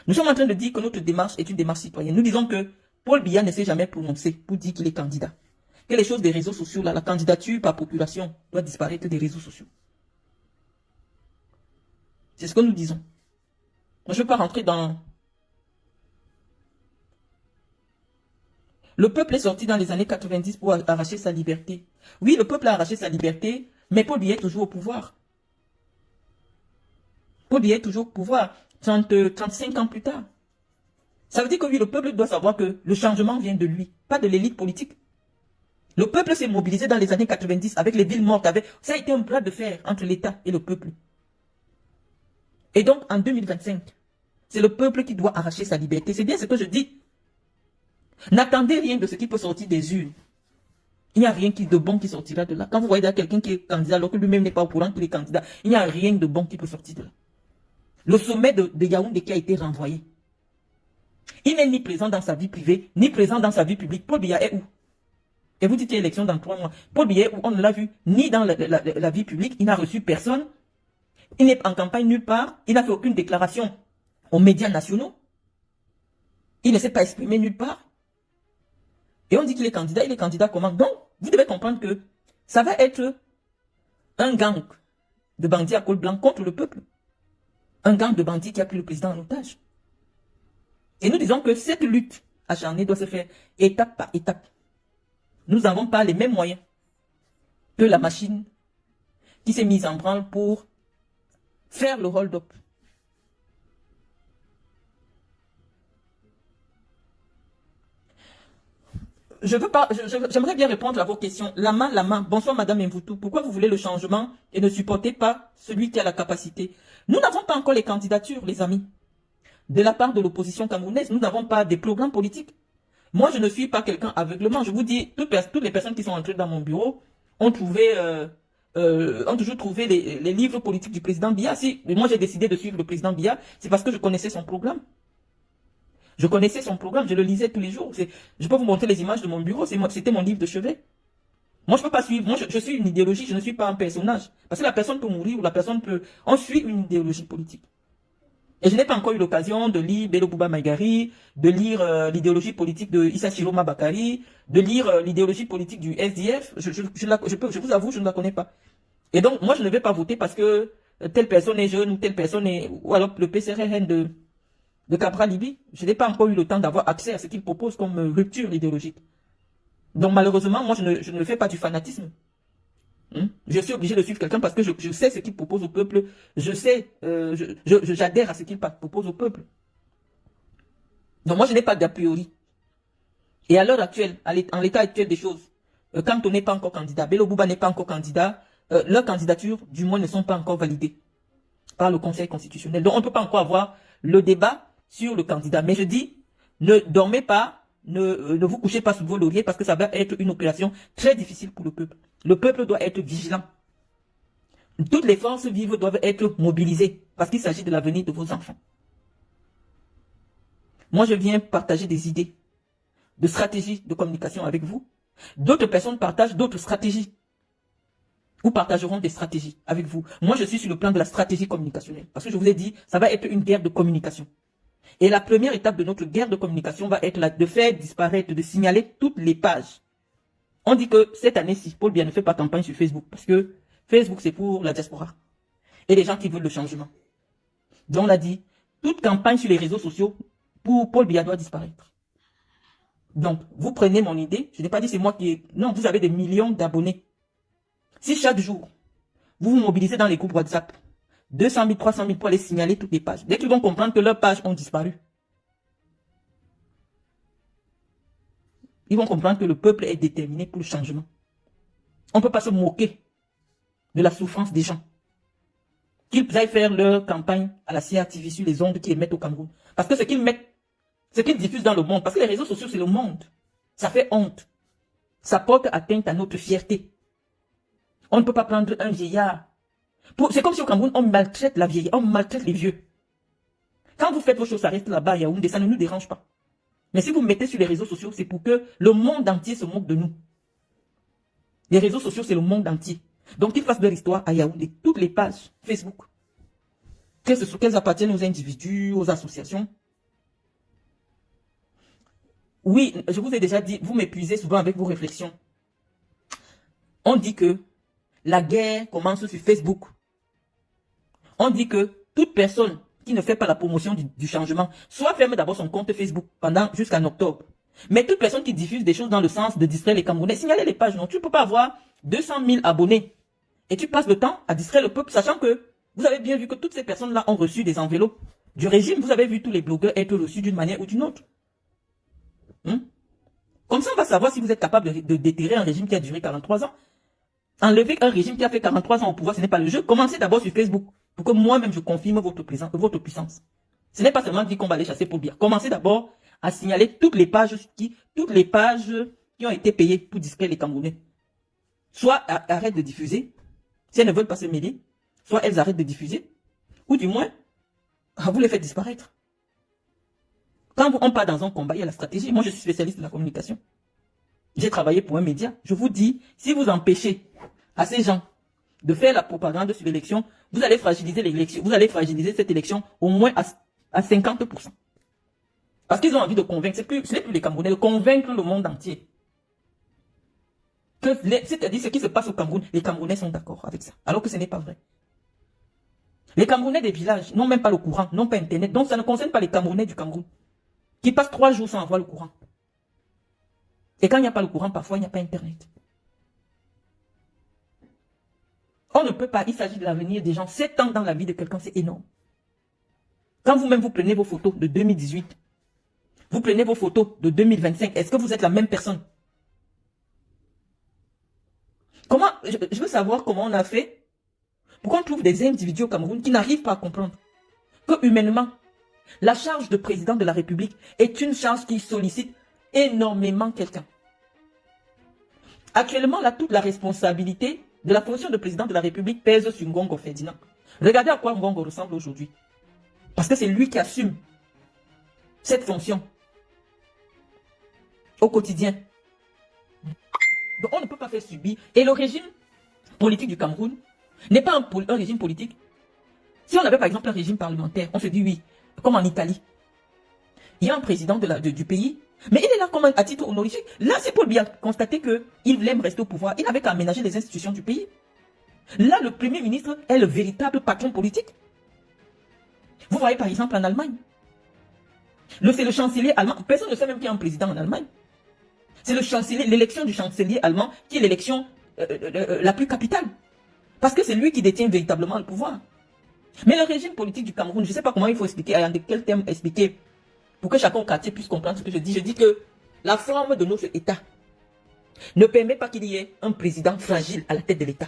Nous sommes en train de dire que notre démarche est une démarche citoyenne. Nous disons que Paul Biya ne s'est jamais prononcé pour dire qu'il est candidat. Que les choses des réseaux sociaux, là, la candidature par population doit disparaître des réseaux sociaux. C'est ce que nous disons. Moi, je ne veux pas rentrer dans... Le peuple est sorti dans les années 90 pour arracher sa liberté. Oui, le peuple a arraché sa liberté, mais Paul Biya est toujours au pouvoir. Paul Biya est toujours au pouvoir, 35 ans plus tard. Ça veut dire que oui, le peuple doit savoir que le changement vient de lui, pas de l'élite politique. Le peuple s'est mobilisé dans les années 90 avec les villes mortes. Ça a été un bras de fer entre l'État et le peuple. Et donc, en 2025, c'est le peuple qui doit arracher sa liberté. C'est bien ce que je dis. N'attendez rien de ce qui peut sortir des urnes. Il n'y a rien de bon qui sortira de là. Quand vous voyez quelqu'un qui est candidat, alors que lui-même n'est pas au courant qu'il est candidat, il n'y a rien de bon qui peut sortir de là. Le sommet de Yaoundé qui a été renvoyé. Il n'est ni présent dans sa vie privée, ni présent dans sa vie publique. Paul Biya est où? Et vous dites qu'il y a élection dans 3 mois. Paul Biya est où? On ne l'a vu ni dans la vie publique, il n'a reçu personne. Il n'est en campagne nulle part. Il n'a fait aucune déclaration aux médias nationaux. Il ne s'est pas exprimé nulle part. Et on dit qu'il est candidat comment? Donc, vous devez comprendre que ça va être un gang de bandits à col blanc contre le peuple. Un gang de bandits qui a pris le président en otage. Et nous disons que cette lutte acharnée doit se faire étape par étape. Nous n'avons pas les mêmes moyens que la machine qui s'est mise en branle pour faire le hold-up. J'aimerais bien répondre à vos questions. Lama, bonsoir Madame Mvoutou. Pourquoi vous voulez le changement et ne supportez pas celui qui a la capacité? Nous n'avons pas encore les candidatures, les amis. De la part de l'opposition camerounaise, nous n'avons pas des programmes politiques. Moi, je ne suis pas quelqu'un aveuglement. Je vous dis, toutes les personnes qui sont entrées dans mon bureau ont toujours trouvé les livres politiques du président Biya. Si moi j'ai décidé de suivre le président Biya, c'est parce que je connaissais son programme. Je connaissais son programme, je le lisais tous les jours. Je peux vous montrer les images de mon bureau, c'était mon livre de chevet. Moi, je ne peux pas suivre, moi je suis une idéologie, je ne suis pas un personnage. Parce que la personne peut mourir ou la personne peut... On suit une idéologie politique. Et je n'ai pas encore eu l'occasion de lire Bello Bouba Maïgari, de lire l'idéologie politique de Issa Chiroma Bakari, de lire l'idéologie politique du SDF. Je vous avoue, je ne la connais pas. Et donc, moi, je ne vais pas voter parce que telle personne est jeune ou telle personne est... Ou alors le PCRN de Cabral Libi. Je n'ai pas encore eu le temps d'avoir accès à ce qu'il propose comme rupture idéologique. Donc, malheureusement, moi, je ne fais pas du fanatisme. Je suis obligé de suivre quelqu'un parce que je sais ce qu'il propose au peuple. Je sais, j'adhère à ce qu'il propose au peuple. Donc moi, je n'ai pas d'a priori. Et à l'heure actuelle, en l'état actuel des choses, quand on n'est pas encore candidat, Bello Bouba n'est pas encore candidat, leurs candidatures, du moins, ne sont pas encore validées par le Conseil constitutionnel. Donc on ne peut pas encore avoir le débat sur le candidat. Mais je dis, ne dormez pas. Ne vous couchez pas sous vos lauriers parce que ça va être une opération très difficile pour le peuple. Le peuple doit être vigilant. Toutes les forces vives doivent être mobilisées parce qu'il s'agit de l'avenir de vos enfants. Moi, je viens partager des idées, de stratégies de communication avec vous. D'autres personnes partagent d'autres stratégies ou partageront des stratégies avec vous. Moi, je suis sur le plan de la stratégie communicationnelle parce que je vous ai dit, ça va être une guerre de communication. Et la première étape de notre guerre de communication va être de faire disparaître, de signaler toutes les pages. On dit que cette année-ci, Paul Biya ne fait pas campagne sur Facebook parce que Facebook, c'est pour la diaspora et les gens qui veulent le changement. Donc, on a dit, toute campagne sur les réseaux sociaux pour Paul Biya doit disparaître. Donc, vous prenez mon idée. Je n'ai pas dit c'est moi qui ai... Non, vous avez des millions d'abonnés. Si chaque jour, vous vous mobilisez dans les groupes WhatsApp, 200 000, 300 000 pour aller signaler toutes les pages. Dès qu'ils vont comprendre que leurs pages ont disparu, ils vont comprendre que le peuple est déterminé pour le changement. On ne peut pas se moquer de la souffrance des gens. Qu'ils aillent faire leur campagne à la CRTV sur les ondes qu'ils émettent au Cameroun. Parce que ce qu'ils mettent, ce qu'ils diffusent dans le monde, parce que les réseaux sociaux, c'est le monde. Ça fait honte. Ça porte atteinte à notre fierté. On ne peut pas prendre un vieillard. C'est comme si au Cameroun, on maltraite la vieille, on maltraite les vieux. Quand vous faites vos choses, ça reste là-bas, Yaoundé, ça ne nous dérange pas. Mais si vous mettez sur les réseaux sociaux, c'est pour que le monde entier se moque de nous. Les réseaux sociaux, c'est le monde entier. Donc, qu'ils fassent leur histoire à Yaoundé. Toutes les pages Facebook. Qu'elles appartiennent aux individus, aux associations. Oui, je vous ai déjà dit, vous m'épuisez souvent avec vos réflexions. On dit que la guerre commence sur Facebook. On dit que toute personne qui ne fait pas la promotion du changement, soit ferme d'abord son compte Facebook jusqu'en octobre. Mais toute personne qui diffuse des choses dans le sens de distraire les Camerounais, signalez les pages. Non, tu ne peux pas avoir 200 000 abonnés et tu passes le temps à distraire le peuple, sachant que vous avez bien vu que toutes ces personnes-là ont reçu des enveloppes du régime. Vous avez vu tous les blogueurs être reçus d'une manière ou d'une autre. Comme ça, on va savoir si vous êtes capable de déterrer un régime qui a duré 43 ans. Enlever un régime qui a fait 43 ans au pouvoir, ce n'est pas le jeu. Commencez d'abord sur Facebook, pour que moi-même je confirme votre puissance. Ce n'est pas seulement dire qu'on va aller chasser Paul Biya. Commencez d'abord à signaler toutes les pages qui ont été payées pour distraire les Camerounais. Soit arrêtent de diffuser, si elles ne veulent pas se mêler, soit elles arrêtent de diffuser, ou du moins, vous les faites disparaître. Quand on part dans un combat, il y a la stratégie. Moi, je suis spécialiste de la communication. J'ai travaillé pour un média. Je vous dis, si vous empêchez à ces gens de faire la propagande sur l'élection, vous allez fragiliser l'élection. Vous allez fragiliser cette élection au moins à 50%. Parce qu'ils ont envie de convaincre. Ce n'est plus les Camerounais, de convaincre le monde entier. C'est-à-dire ce qui se passe au Cameroun, les Camerounais sont d'accord avec ça. Alors que ce n'est pas vrai. Les Camerounais des villages n'ont même pas le courant, n'ont pas Internet. Donc ça ne concerne pas les Camerounais du Cameroun, qui passent 3 jours sans avoir le courant. Et quand il n'y a pas le courant, parfois il n'y a pas Internet. On ne peut pas, il s'agit de l'avenir des gens. 7 ans dans la vie de quelqu'un, c'est énorme. Quand vous-même vous prenez vos photos de 2018, vous prenez vos photos de 2025, est-ce que vous êtes la même personne? Comment, je veux savoir comment on a fait pour qu'on trouve des individus au Cameroun qui n'arrivent pas à comprendre que humainement, la charge de président de la République est une charge qui sollicite énormément quelqu'un. Actuellement, là, toute la responsabilité de la fonction de président de la République pèse sur Ngongo Ferdinand. Regardez à quoi Ngongo ressemble aujourd'hui. Parce que c'est lui qui assume cette fonction au quotidien. Donc on ne peut pas faire subir. Et le régime politique du Cameroun n'est pas un régime politique. Si on avait par exemple un régime parlementaire, on se dit oui, comme en Italie. Il y a un président du pays, mais il est là comme à titre honorifique. Là, c'est Paul Biya constater qu'il voulait rester au pouvoir. Il n'avait qu'à aménager les institutions du pays. Là, le Premier ministre est le véritable patron politique. Vous voyez par exemple en Allemagne. C'est le chancelier allemand. Personne ne sait même qu'il y a un président en Allemagne. C'est le chancelier, l'élection du chancelier allemand qui est l'élection la plus capitale. Parce que c'est lui qui détient véritablement le pouvoir. Mais le régime politique du Cameroun, je ne sais pas comment il faut expliquer, de quel thème expliquer, pour que chacun au quartier puisse comprendre ce que je dis. Je dis que la forme de notre État ne permet pas qu'il y ait un président fragile à la tête de l'État.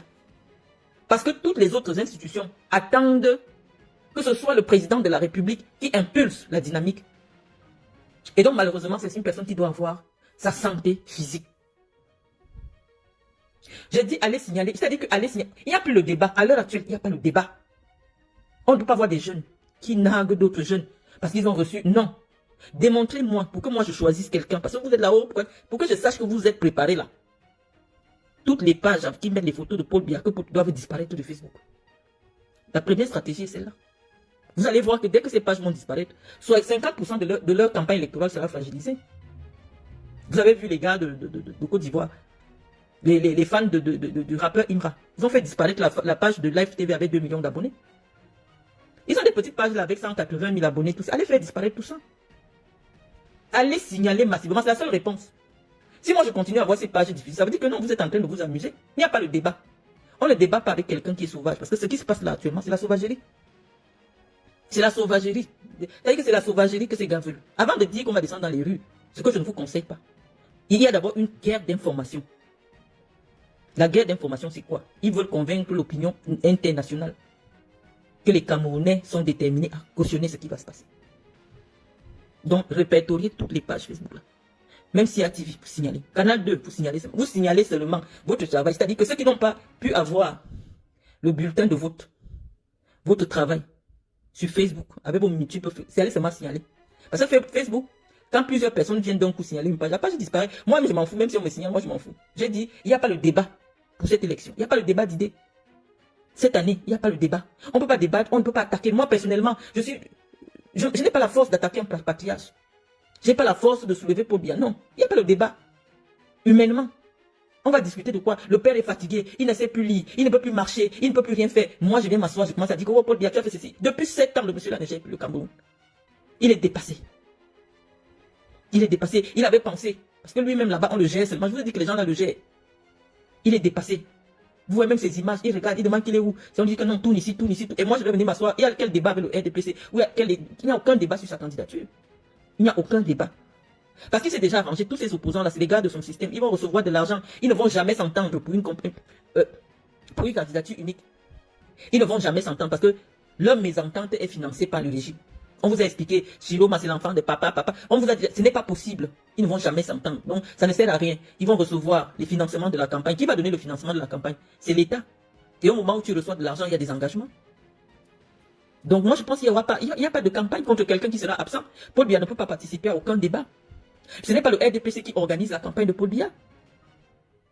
Parce que toutes les autres institutions attendent que ce soit le président de la République qui impulse la dynamique. Et donc malheureusement, c'est une personne qui doit avoir sa santé physique. J'ai dit aller signaler, c'est-à-dire que aller signaler, il n'y a plus le débat. À l'heure actuelle, il n'y a pas le débat. On ne peut pas voir des jeunes qui narguent d'autres jeunes parce qu'ils ont reçu. Non. Démontrez-moi pour que moi je choisisse quelqu'un. Parce que vous êtes là-haut, pour que je sache que vous êtes préparés là. Toutes les pages qui mettent les photos de Paul Biya doivent disparaître de Facebook. La première stratégie est celle-là. Vous allez voir que dès que ces pages vont disparaître, soit 50% de leur campagne électorale sera fragilisée. Vous avez vu les gars de Côte d'Ivoire, les fans du rappeur Imra. Ils ont fait disparaître la page de Live TV avec 2 millions d'abonnés. Ils ont des petites pages là avec 180 000 abonnés. Tout ça. Allez faire disparaître tout ça. Allez signaler massivement. C'est la seule réponse. Si moi je continue à voir ces pages difficiles, ça veut dire que non, vous êtes en train de vous amuser. Il n'y a pas le débat. On ne débat pas avec quelqu'un qui est sauvage. Parce que ce qui se passe là actuellement, c'est la sauvagerie. C'est la sauvagerie. C'est-à-dire que c'est la sauvagerie que ces gars veulent. Avant de dire qu'on va descendre dans les rues, ce que je ne vous conseille pas, il y a d'abord une guerre d'information. La guerre d'information, c'est quoi? Ils veulent convaincre l'opinion internationale que les Camerounais sont déterminés à cautionner ce qui va se passer. Donc, répertoriez toutes les pages Facebook là. Même si TV pour signaler. Canal 2 pour signaler. Vous signalez seulement votre travail. C'est-à-dire que ceux qui n'ont pas pu avoir le bulletin de vote, votre travail sur Facebook, avec vos multiples, c'est aller seulement signaler. Parce que Facebook, quand plusieurs personnes viennent d'un coup signaler une page, la page disparaît. Moi, je m'en fous. Même si on me signale, moi, je m'en fous. J'ai dit, il n'y a pas le débat pour cette élection. Il n'y a pas le débat d'idées. Cette année, il n'y a pas le débat. On ne peut pas débattre, on ne peut pas attaquer. Moi, personnellement, je n'ai pas la force d'attaquer un patriarche. Je n'ai pas la force de soulever Paul Biya. Non, il n'y a pas le débat. Humainement. On va discuter de quoi? Le père est fatigué, il ne sait plus lire, il ne peut plus marcher, il ne peut plus rien faire. Moi, je viens m'asseoir, je commence à dire que oh, Paul Biya, tu as fait ceci. Depuis 7 ans, le monsieur là ne gère plus le Cameroun. Il est dépassé. Il est dépassé. Il avait pensé. Parce que lui-même là-bas, on le gère seulement. Je vous ai dit que les gens là le gèrent. Il est dépassé. Vous voyez même ces images, il regarde, il demande qu'il est où. Si on dit que non, tourne ici, tourne ici. Et moi, je vais venir m'asseoir. Il y a quel débat avec le RDPC? Il n'y a aucun débat sur sa candidature. Il n'y a aucun débat. Parce qu'il s'est déjà arrangé. Tous ces opposants-là, c'est les gars de son système. Ils vont recevoir de l'argent. Ils ne vont jamais s'entendre pour une candidature unique. Ils ne vont jamais s'entendre parce que leur mésentente est financée par le régime. On vous a expliqué, Chiloma, c'est l'enfant de papa. On vous a dit, ce n'est pas possible. Ils ne vont jamais s'entendre. Donc, ça ne sert à rien. Ils vont recevoir les financements de la campagne. Qui va donner le financement de la campagne? C'est l'État. Et au moment où tu reçois de l'argent, il y a des engagements. Donc, moi, je pense qu'il n'y a pas de campagne contre quelqu'un qui sera absent. Paul Biya ne peut pas participer à aucun débat. Ce n'est pas le RDPC qui organise la campagne de Paul Biya.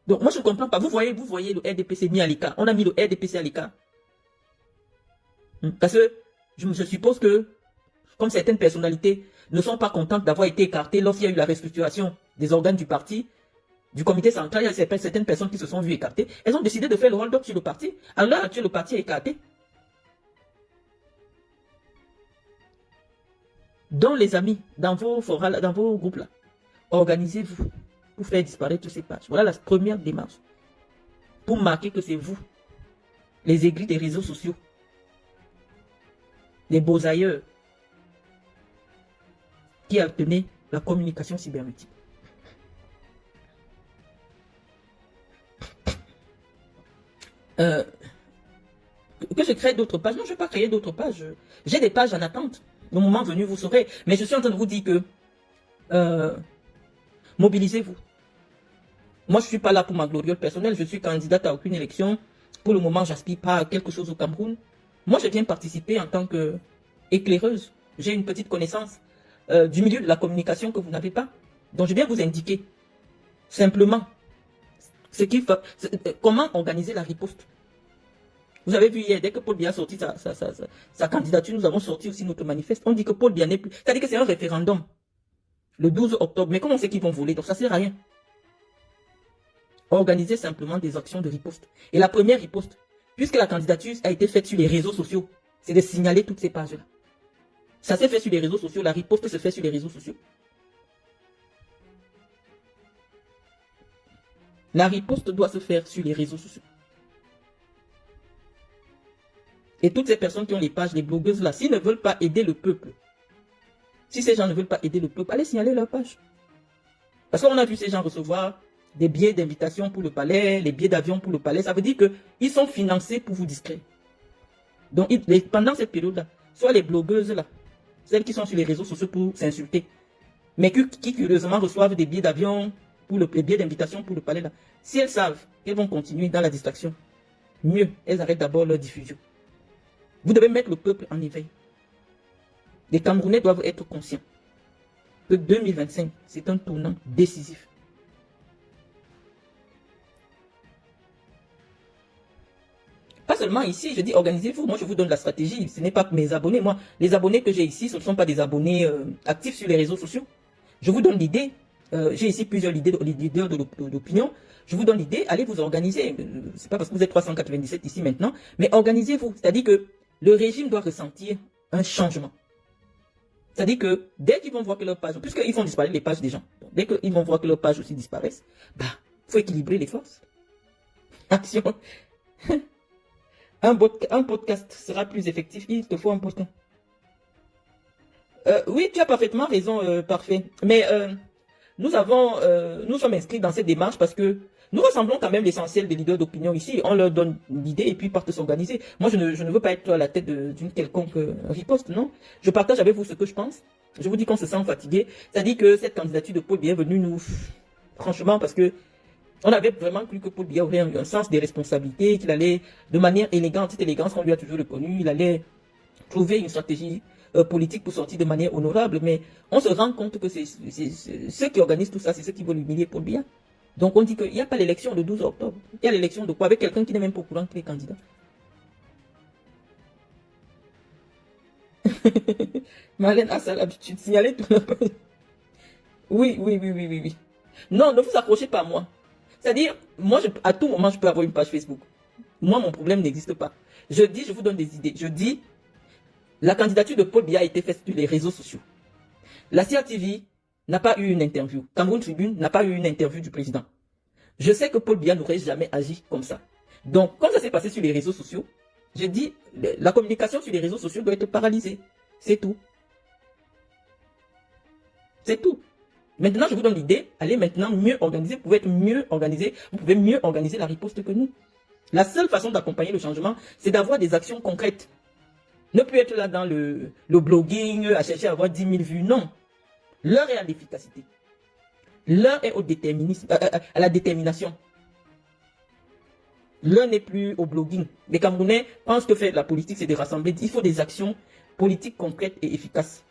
Donc, moi, je ne comprends pas. Vous voyez le RDPC mis à l'écart. On a mis le RDPC à l'écart. Parce que je suppose que, comme certaines personnalités ne sont pas contentes d'avoir été écartées lorsqu'il y a eu la restructuration des organes du parti, du comité central, il y a certaines personnes qui se sont vues écartées. Elles ont décidé de faire le hold-up sur le parti. À l'heure actuelle, le parti est écarté. Donc, les amis, dans vos forums, dans vos groupes là, organisez-vous pour faire disparaître ces pages. Voilà la première démarche. Pour marquer que c'est vous, les aigris des réseaux sociaux, les beaux ailleurs, qui obtenez la communication cybernétique. Que je crée d'autres pages? Non, je ne vais pas créer d'autres pages. J'ai des pages en attente. Le moment venu, vous saurez. Mais je suis en train de vous dire que mobilisez-vous. Moi, je ne suis pas là pour ma gloriole personnelle. Je suis candidate à aucune élection. Pour le moment, je n'aspire pas à quelque chose au Cameroun. Moi, je viens participer en tant qu'éclaireuse. J'ai une petite connaissance du milieu de la communication que vous n'avez pas. Donc, je viens vous indiquer simplement comment organiser la riposte. Vous avez vu hier, dès que Paul Biya a sorti sa candidature, nous avons sorti aussi notre manifeste. On dit que Paul Biya n'est plus... C'est-à-dire que c'est un référendum. Le 12 octobre. Mais comment on sait qu'ils vont voler? Donc ça ne sert à rien. Organiser simplement des actions de riposte. Et la première riposte, puisque la candidature a été faite sur les réseaux sociaux, c'est de signaler toutes ces pages-là. Ça s'est fait sur les réseaux sociaux, la riposte se fait sur les réseaux sociaux. La riposte doit se faire sur les réseaux sociaux. Et toutes ces personnes qui ont les pages, les blogueuses là, s'ils ne veulent pas aider le peuple, si ces gens ne veulent pas aider le peuple, allez signaler leur page. Parce qu'on a vu ces gens recevoir des billets d'invitation pour le palais, les billets d'avion pour le palais. Ça veut dire qu'ils sont financés pour vous distraire. Donc pendant cette période-là, soit les blogueuses là, celles qui sont sur les réseaux sociaux pour s'insulter, mais qui curieusement reçoivent des billets d'avion, les billets d'invitation pour le palais là, si elles savent qu'elles vont continuer dans la distraction, mieux, elles arrêtent d'abord leur diffusion. Vous devez mettre le peuple en éveil. Les Camerounais doivent être conscients que 2025, c'est un tournant décisif. Pas seulement ici, je dis organisez-vous. Moi, je vous donne la stratégie. Ce n'est pas mes abonnés. Moi, les abonnés que j'ai ici, ce ne sont pas des abonnés actifs sur les réseaux sociaux. Je vous donne l'idée. J'ai ici plusieurs leaders d'opinion. Je vous donne l'idée. Allez vous organiser. C'est pas parce que vous êtes 397 ici maintenant, mais organisez-vous. C'est-à-dire que le régime doit ressentir un changement. C'est-à-dire que dès qu'ils vont voir que leur page, puisqu'ils font disparaître les pages des gens, dès qu'ils vont voir que leurs pages aussi disparaissent, bah, faut équilibrer les forces. Action. Un podcast sera plus effectif. Il te faut un podcast. Oui, tu as parfaitement raison, parfait. Mais nous sommes inscrits dans cette démarche parce que nous rassemblons quand même l'essentiel des leaders d'opinion ici. On leur donne l'idée et puis ils partent s'organiser. Moi, je ne veux pas être à la tête d'une quelconque riposte, non. Je partage avec vous ce que je pense. Je vous dis qu'on se sent fatigué. C'est-à-dire que cette candidature de Paul Biya est venue nous... Franchement, parce que on avait vraiment cru que Paul Biya aurait un sens des responsabilités, qu'il allait, de manière élégante, cette élégance qu'on lui a toujours reconnue, il allait trouver une stratégie politique pour sortir de manière honorable. Mais on se rend compte que ceux qui organisent tout ça, c'est ceux qui veulent humilier Paul Biya. Donc on dit qu'il n'y a pas l'élection le 12 octobre. Il y a l'élection de quoi? Avec quelqu'un qui n'est même pas au courant qu'il est candidat. Marlène a ça l'habitude de signaler tout le monde. Oui. Non, ne vous accrochez pas à moi. C'est-à-dire, moi, à tout moment, je peux avoir une page Facebook. Moi, mon problème n'existe pas. Je vous donne des idées. Je dis, la candidature de Paul Biya a été faite sur les réseaux sociaux. La CRTV n'a pas eu une interview. Cameroun Tribune n'a pas eu une interview du président. Je sais que Paul Biya n'aurait jamais agi comme ça. Donc, quand ça s'est passé sur les réseaux sociaux, je dis, la communication sur les réseaux sociaux doit être paralysée. C'est tout. C'est tout. Maintenant, je vous donne l'idée, allez maintenant mieux organiser, vous pouvez être mieux organisé, vous pouvez mieux organiser la riposte que nous. La seule façon d'accompagner le changement, c'est d'avoir des actions concrètes. Ne plus être là dans le blogging, à chercher à avoir 10 000 vues, non. L'heure est à l'efficacité. L'heure est au déterminisme, à la détermination. L'heure n'est plus au blogging. Les Camerounais pensent que faire la politique, c'est de rassembler. Il faut des actions politiques concrètes et efficaces.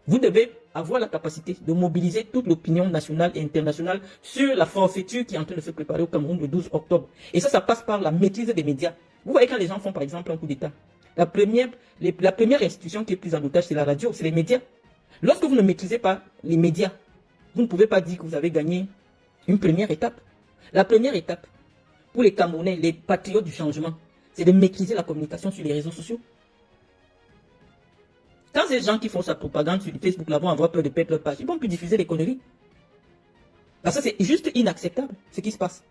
Vous devez avoir la capacité de mobiliser toute l'opinion nationale et internationale sur la forfaiture qui est en train de se préparer au Cameroun le 12 octobre. Et ça passe par la maîtrise des médias. Vous voyez quand les gens font par exemple un coup d'État. La première institution qui est prise en otage, c'est la radio, c'est les médias. Lorsque vous ne maîtrisez pas les médias, vous ne pouvez pas dire que vous avez gagné une première étape. La première étape, pour les Camerounais, les patriotes du changement, c'est de maîtriser la communication sur les réseaux sociaux. Quand ces gens qui font sa propagande sur Facebook là vont avoir peur de perdre leur page, ils vont plus diffuser les conneries. Parce que c'est juste inacceptable ce qui se passe.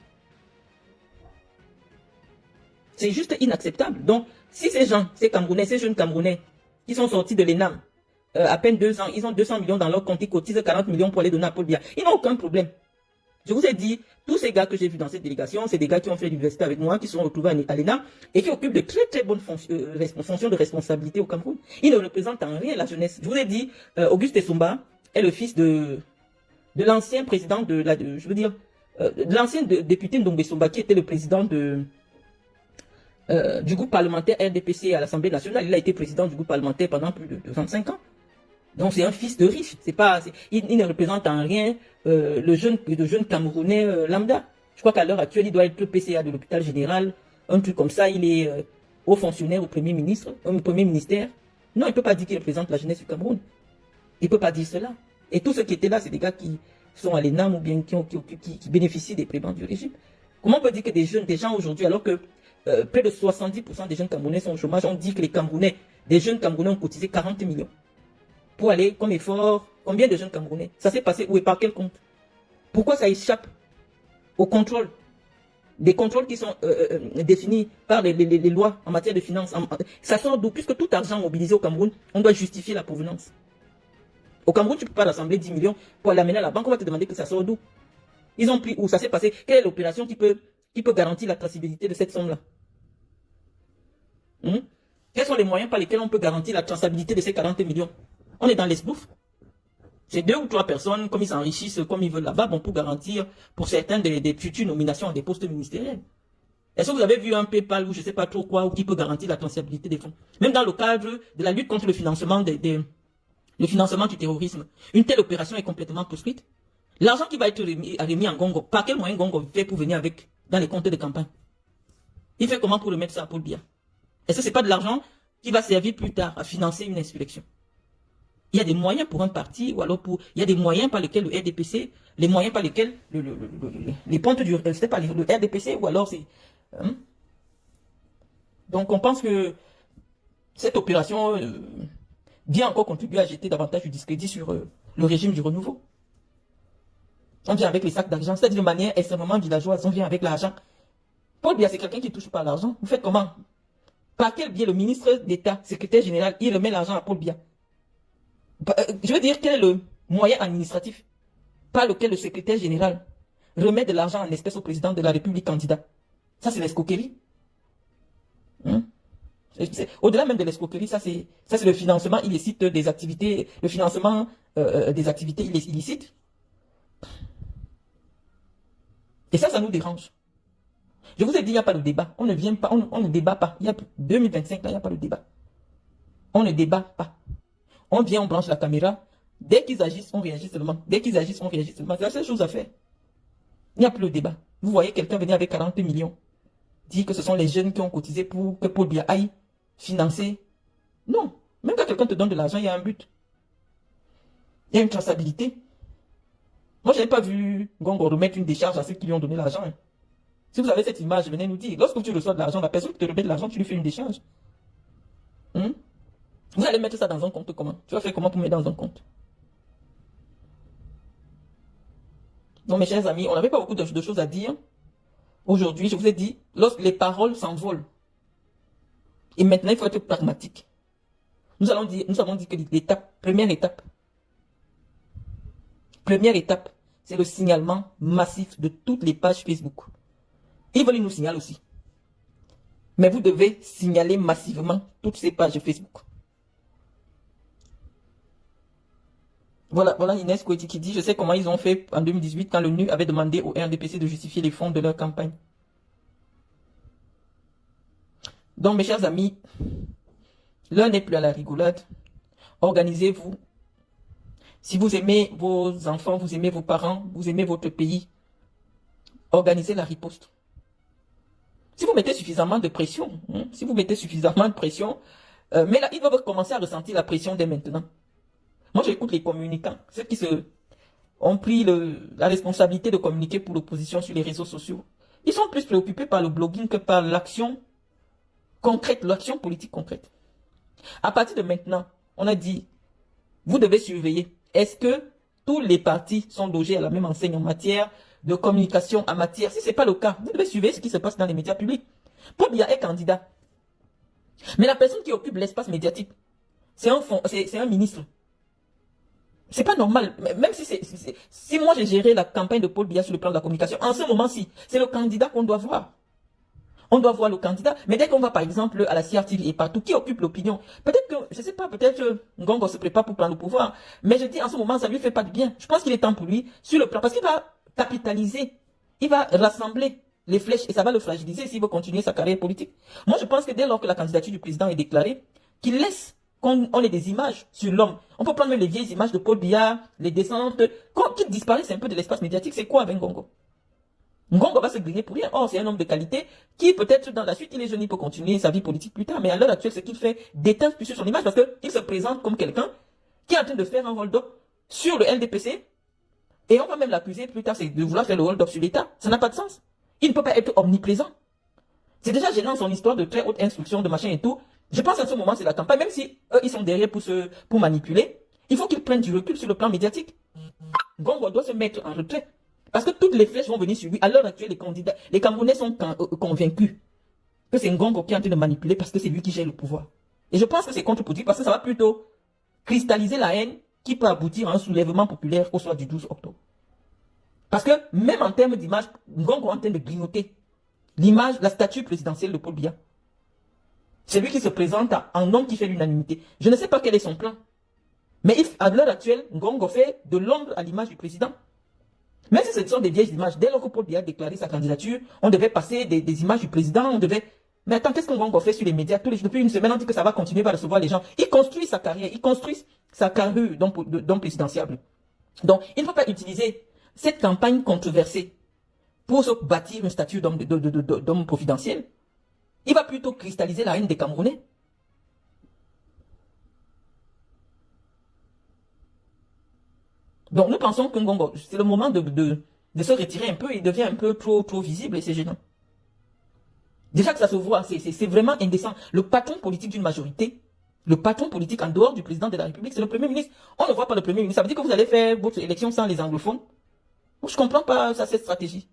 C'est juste inacceptable. Donc, si ces gens, ces Camerounais, ces jeunes Camerounais, qui sont sortis de l'ENAM, à peine 2 ans, ils ont 200 millions dans leur compte, ils cotisent 40 millions pour les donner à Paul Biya. Ils n'ont aucun problème. Je vous ai dit, tous ces gars que j'ai vus dans cette délégation, c'est des gars qui ont fait l'université avec moi, qui sont retrouvés à l'ENAM et qui occupent de très bonnes fonctions de responsabilité au Cameroun. Ils ne représentent en rien la jeunesse. Je vous ai dit, Auguste Essomba est le fils de l'ancien président de l'ancien député Ndombe Essomba qui était le président du groupe parlementaire RDPC à l'Assemblée nationale. Il a été président du groupe parlementaire pendant plus de 25 ans. Donc c'est un fils de riche. Il ne représente en rien le jeune Camerounais lambda. Je crois qu'à l'heure actuelle, il doit être PCA de l'hôpital général un truc comme ça, il est haut fonctionnaire au Premier ministre, au Premier ministère. Non, il ne peut pas dire qu'il représente la jeunesse du Cameroun. Il ne peut pas dire cela. Et tous ceux qui étaient là, c'est des gars qui sont à l'ENAM ou bien qui bénéficient des prébendes du régime. Comment on peut dire que des gens aujourd'hui, alors que près de 70% des jeunes Camerounais sont au chômage, on dit que des jeunes Camerounais ont cotisé 40 millions pour aller comme effort. Combien de jeunes Camerounais? Ça s'est passé où et par quel compte? Pourquoi ça échappe au contrôle? Des contrôles qui sont définis par les lois en matière de finances. Ça sort d'où? Puisque tout argent mobilisé au Cameroun, on doit justifier la provenance. Au Cameroun, tu ne peux pas rassembler 10 millions pour l'amener à la banque. On va te demander que ça sort d'où? Ils ont pris où? Ça s'est passé. Quelle est l'opération qui peut garantir la traçabilité de cette somme-là? Quels sont les moyens par lesquels on peut garantir la traçabilité de ces 40 millions? On est dans l'esbrouf. C'est 2 ou 3 personnes, comme ils s'enrichissent, comme ils veulent là-bas, bon, pour garantir, pour certains, des futures nominations à des postes ministériels. Est-ce que vous avez vu un PayPal ou je ne sais pas trop quoi, ou qui peut garantir la traçabilité des fonds? Même dans le cadre de la lutte contre le financement le financement du terrorisme, une telle opération est complètement proscrite. L'argent qui va être remis en Gongo, par quel moyen Gongo fait pour venir avec dans les comptes de campagne? Il fait comment pour remettre ça à Paul Biya? Est-ce que ce n'est pas de l'argent qui va servir plus tard à financer une insurrection? Il y a des moyens pour un parti, ou alors il y a des moyens par lesquels le RDPC, les moyens par lesquels les pontes du, c'était pas le RDPC, ou alors c'est, Donc on pense que cette opération vient encore contribuer à jeter davantage du discrédit sur le régime du renouveau. On vient avec les sacs d'argent, c'est-à-dire de manière extrêmement villageoise, on vient avec l'argent. Paul Biya, c'est quelqu'un qui ne touche pas l'argent. Vous faites comment? Par quel biais le ministre d'État, secrétaire général, il remet l'argent à Paul Biya? Je veux dire, quel est le moyen administratif par lequel le secrétaire général remet de l'argent en espèces au président de la République candidat? Ça, c'est l'escroquerie. Au-delà même de l'escroquerie, ça c'est le financement illicite des activités, le financement des activités illicites. Et ça nous dérange. Je vous ai dit, il n'y a pas de débat. On ne vient pas, on ne débat pas. Il y a 2025, là, il n'y a pas de débat. On ne débat pas. On vient, on branche la caméra. Dès qu'ils agissent, on réagit seulement. Dès qu'ils agissent, on réagit seulement. C'est la seule chose à faire. Il n'y a plus de débat. Vous voyez quelqu'un venir avec 40 millions. Dire que ce sont les jeunes qui ont cotisé pour que Paul Biya aille financer. Non. Même quand quelqu'un te donne de l'argent, il y a un but. Il y a une traçabilité. Moi, je n'ai pas vu Gongo remettre une décharge à ceux qui lui ont donné l'argent. Si vous avez cette image, venez nous dire. Lorsque tu reçois de l'argent, la personne qui te remet de l'argent, tu lui fais une décharge. Vous allez mettre ça dans un compte comment? Tu vas faire comment pour mettre dans un compte? Donc, mes chers amis, on n'avait pas beaucoup de choses à dire. Aujourd'hui, je vous ai dit, lorsque les paroles s'envolent, et maintenant, il faut être pragmatique. Nous avons dit que première étape, c'est le signalement massif de toutes les pages Facebook. Ils veulent nous signaler aussi. Mais vous devez signaler massivement toutes ces pages Facebook. Voilà Inès Koueti qui dit, je sais comment ils ont fait en 2018 quand le NU avait demandé au RDPC de justifier les fonds de leur campagne. Donc mes chers amis, l'heure n'est plus à la rigolade. Organisez-vous. Si vous aimez vos enfants, vous aimez vos parents, vous aimez votre pays, organisez la riposte. Si vous mettez suffisamment de pression, mais là, ils doivent commencer à ressentir la pression dès maintenant. Moi, j'écoute les communicants, ceux qui ont pris la responsabilité de communiquer pour l'opposition sur les réseaux sociaux. Ils sont plus préoccupés par le blogging que par l'action concrète, l'action politique concrète. À partir de maintenant, on a dit, vous devez surveiller. Est-ce que tous les partis sont logés à la même enseigne en matière de communication, si ce n'est pas le cas, vous devez surveiller ce qui se passe dans les médias publics. Paul Biya est candidat. Mais la personne qui occupe l'espace médiatique, c'est un ministre. C'est pas normal. Même si moi j'ai géré la campagne de Paul Biya sur le plan de la communication, en ce moment-ci, c'est le candidat qu'on doit voir. On doit voir le candidat. Mais dès qu'on va par exemple à la CRTV et partout, qui occupe l'opinion? Peut-être que, je sais pas, peut-être que Ngongo se prépare pour prendre le pouvoir. Mais je dis en ce moment, ça lui fait pas de bien. Je pense qu'il est temps pour lui, sur le plan, parce qu'il va capitaliser. Il va rassembler les flèches et ça va le fragiliser s'il veut continuer sa carrière politique. Moi, je pense que dès lors que la candidature du président est déclarée, qu'il laisse qu'on ait des images sur l'homme. On peut prendre même les vieilles images de Paul Biya, les descentes, qu'ils disparaissent un peu de l'espace médiatique. C'est quoi avec Ngongo? Ngongo va se griller pour rien. Or, c'est un homme de qualité qui, peut-être, dans la suite, il est jeune, il peut continuer sa vie politique plus tard. Mais à l'heure actuelle, ce qu'il fait déteint plus sur son image parce qu'il se présente comme quelqu'un qui est en train de faire un hold-up sur le LDPC. Et on va même l'accuser plus tard, c'est de vouloir faire le hold-up sur l'État. Ça n'a pas de sens. Il ne peut pas être omniprésent. C'est déjà gênant son histoire de très haute instruction, de machin et tout. Je pense à ce moment, c'est la campagne. Même si eux, ils sont derrière pour manipuler, il faut qu'ils prennent du recul sur le plan médiatique. Ngongo doit se mettre en retrait. Parce que toutes les flèches vont venir sur lui. À l'heure actuelle, les candidats, les Camerounais sont convaincus que c'est Ngongo qui est en train de manipuler parce que c'est lui qui gère le pouvoir. Et je pense que c'est contre-productif parce que ça va plutôt cristalliser la haine qui peut aboutir à un soulèvement populaire au soir du 12 octobre. Parce que même en termes d'image, Ngongo est en train de grignoter l'image, la statue présidentielle de Paul Biya. C'est lui qui se présente en homme qui fait l'unanimité. Je ne sais pas quel est son plan. Mais à l'heure actuelle, Ngongo fait de l'ombre à l'image du président. Même si ce sont des vieilles images, dès lors que Paul Biya a déclaré sa candidature, on devait passer des images du président, on devait... Mais attends, qu'est-ce que Ngongo fait sur les médias? Depuis une semaine, on dit que ça va continuer à recevoir les gens. Il construit sa carrière, il construit sa carrure d'homme présidentiable. Donc, il ne faut pas utiliser cette campagne controversée pour se bâtir une statue d'homme providentiel. Il va plutôt cristalliser la haine des Camerounais. Donc nous pensons que Ngongo, c'est le moment de se retirer un peu, il devient un peu trop visible et c'est gênant. Déjà que ça se voit, c'est vraiment indécent. Le patron politique d'une majorité, le patron politique en dehors du président de la République, c'est le Premier ministre. On ne voit pas le Premier ministre. Ça veut dire que vous allez faire votre élection sans les anglophones. Moi, je ne comprends pas cette stratégie.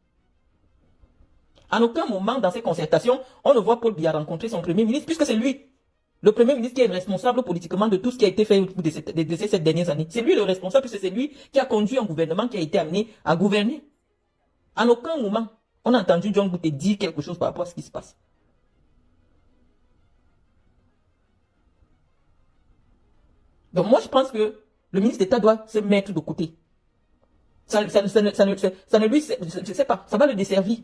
À aucun moment dans ces concertations, on ne voit Paul Biya rencontrer son Premier ministre, puisque c'est lui, le Premier ministre, qui est responsable politiquement de tout ce qui a été fait au cours de ces 7 dernières années. C'est lui le responsable, puisque c'est lui qui a conduit un gouvernement qui a été amené à gouverner. À aucun moment, on a entendu John Bouté dire quelque chose par rapport à ce qui se passe. Donc moi, je pense que le ministre d'État doit se mettre de côté. Ça ne lui, je sais pas, ça va le desservir.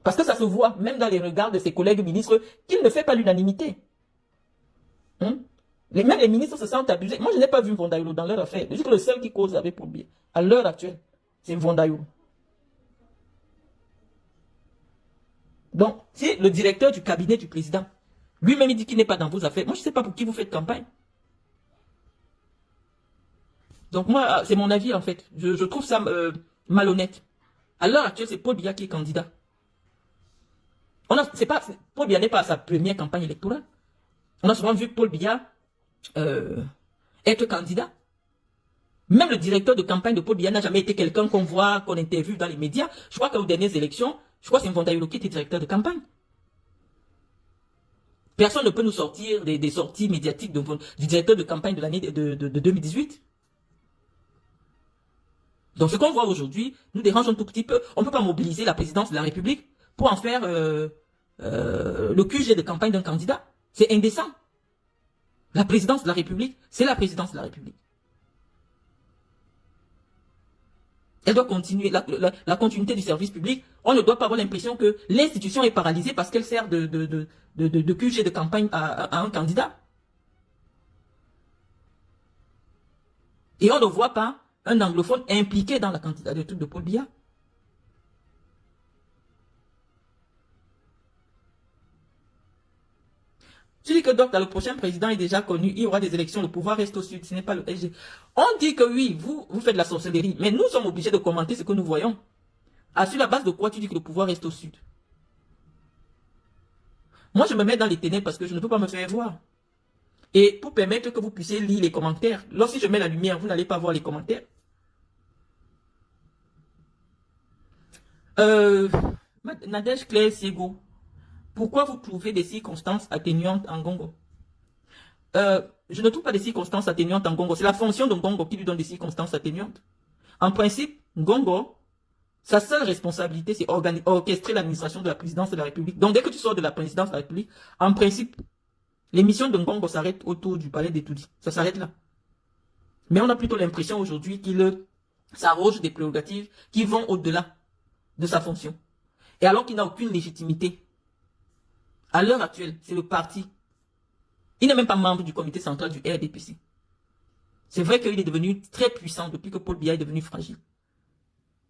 Parce que ça se voit, même dans les regards de ses collègues ministres, qu'il ne fait pas l'unanimité. Même les ministres se sentent abusés. Moi, je n'ai pas vu Vondaïlo dans leur affaire. Je dis que le seul qui cause avec Paul Biya, à l'heure actuelle, c'est Vondaïlo. Donc, si le directeur du cabinet du président, lui-même il dit qu'il n'est pas dans vos affaires, moi, je ne sais pas pour qui vous faites campagne. Donc, moi, c'est mon avis, en fait. Je trouve ça malhonnête. À l'heure actuelle, c'est Paul Biya qui est candidat. Paul Biya n'est pas à sa première campagne électorale. On a souvent vu Paul Biya être candidat. Même le directeur de campagne de Paul Biya n'a jamais été quelqu'un qu'on voit, qu'on interviewe dans les médias. Je crois qu'aux dernières élections, je crois que c'est Vondaïlo qui était directeur de campagne. Personne ne peut nous sortir des sorties médiatiques du directeur de campagne de l'année de 2018. Donc ce qu'on voit aujourd'hui nous dérange un tout petit peu. On ne peut pas mobiliser la présidence de la République pour en faire le QG de campagne d'un candidat. C'est indécent. La présidence de la République, c'est la présidence de la République. Elle doit continuer, la continuité du service public. On ne doit pas avoir l'impression que l'institution est paralysée parce qu'elle sert de QG de campagne à un candidat. Et on ne voit pas un anglophone impliqué dans la candidature de Paul Biya. Je dis que donc, le prochain président est déjà connu, il y aura des élections, le pouvoir reste au sud, ce n'est pas le SG. On dit que oui, vous faites de la sorcellerie, mais nous sommes obligés de commenter ce que nous voyons. Sur la base de quoi tu dis que le pouvoir reste au sud? Moi, je me mets dans les ténèbres parce que je ne peux pas me faire voir. Et pour permettre que vous puissiez lire les commentaires, lorsque je mets la lumière, vous n'allez pas voir les commentaires. Nadège Claire Siego, pourquoi vous trouvez des circonstances atténuantes en Ngongo? Je ne trouve pas des circonstances atténuantes en Ngongo. C'est la fonction de Ngongo qui lui donne des circonstances atténuantes. En principe, Ngongo, sa seule responsabilité, c'est orchestrer l'administration de la présidence de la République. Donc, dès que tu sors de la présidence de la République, en principe, les missions de Ngongo s'arrêtent autour du palais d'Etoudi. Ça s'arrête là. Mais on a plutôt l'impression aujourd'hui qu'il s'arroge des prérogatives qui vont au-delà de sa fonction. Et alors qu'il n'a aucune légitimité. À l'heure actuelle, c'est le parti. Il n'est même pas membre du comité central du RDPC. C'est vrai qu'il est devenu très puissant depuis que Paul Biya est devenu fragile.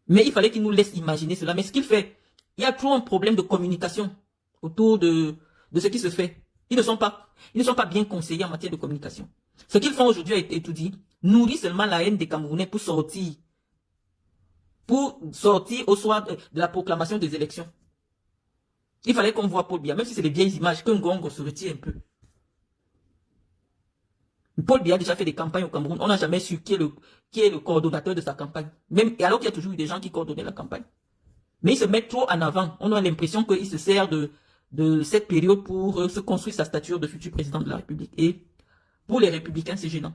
Mais il fallait qu'il nous laisse imaginer cela. Mais ce qu'il fait, il y a trop un problème de communication autour de ce qui se fait. Ils ne sont pas bien conseillés en matière de communication. Ce qu'ils font aujourd'hui a été tout dit, nourrit seulement la haine des Camerounais pour sortir au soir de la proclamation des élections. Il fallait qu'on voit Paul Biya, même si c'est des vieilles images, qu'un Ngongo se retire un peu. Paul Biya a déjà fait des campagnes au Cameroun. On n'a jamais su qui est le coordonnateur de sa campagne. Même, alors qu'il y a toujours eu des gens qui coordonnaient la campagne. Mais il se met trop en avant. On a l'impression qu'il se sert de cette période pour se construire sa stature de futur président de la République. Et pour les Républicains, c'est gênant.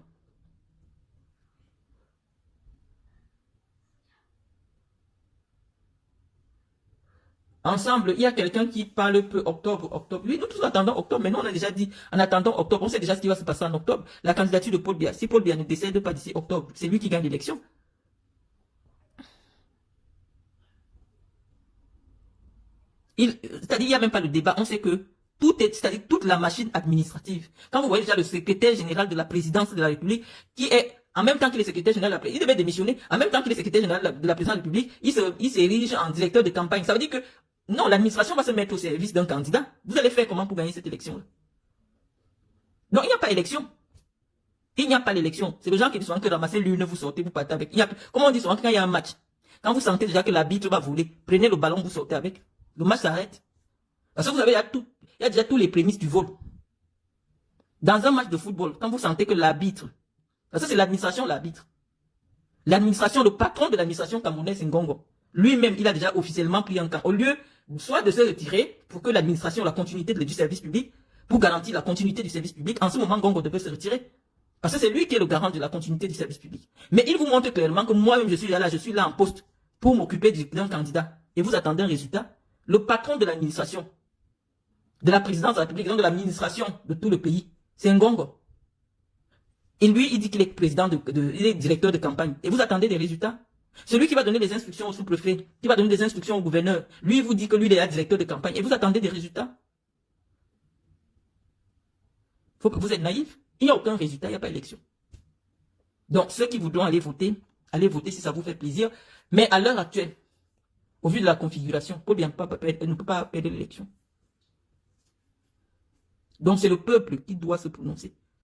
Ensemble, il y a quelqu'un qui parle peu octobre. Oui, nous tous attendons octobre, mais nous on a déjà dit, en attendant octobre, on sait déjà ce qui va se passer en octobre. La candidature de Paul Biya. Si Paul Biya ne décède pas d'ici octobre, c'est lui qui gagne l'élection. C'est-à-dire, il n'y a même pas de débat. On sait que c'est-à-dire toute la machine administrative. Quand vous voyez déjà le secrétaire général de la présidence de la République, qui est, en même temps qu'il est secrétaire général de la République, il devait démissionner, en même temps qu'il est secrétaire général de la présidence de la République, il s'érige en directeur de campagne. Ça veut dire que, non, l'administration va se mettre au service d'un candidat. Vous allez faire comment pour gagner cette élection-là? Non, il n'y a pas élection. Il n'y a pas l'élection. C'est les gens qui disent que ramasser l'urne, vous sortez, vous partez avec. Comment on dit souvent quand il y a un match? Quand vous sentez déjà que l'arbitre va voler, prenez le ballon, vous sortez avec. Le match s'arrête. Parce que vous savez, il y a déjà tous les prémices du vol. Dans un match de football, quand vous sentez que l'arbitre, parce que c'est l'administration, l'arbitre. L'administration, le patron de l'administration camerounaise, Ngongo, lui-même, il a déjà officiellement pris un camp. Au lieu, soit de se retirer pour que l'administration, la continuité du service public, pour garantir la continuité du service public, en ce moment, Ngongo devait se retirer. Parce que c'est lui qui est le garant de la continuité du service public. Mais il vous montre clairement que moi-même, je suis là en poste pour m'occuper d'un candidat. Et vous attendez un résultat. Le patron de l'administration, de la présidence de la République, donc de l'administration de tout le pays, c'est Ngongo. Et lui, il dit qu'il est président il est directeur de campagne. Et vous attendez des résultats. Celui qui va donner des instructions au sous-préfet, qui va donner des instructions au gouverneur, lui, il vous dit que lui, il est directeur de campagne. Et vous attendez des résultats. Faut que vous êtes naïf. Il n'y a aucun résultat, il n'y a pas d'élection. Donc, ceux qui voudront aller voter si ça vous fait plaisir. Mais à l'heure actuelle, au vu de la configuration, Paul Biya ne peut pas perdre l'élection. Donc, c'est le peuple qui doit se prononcer.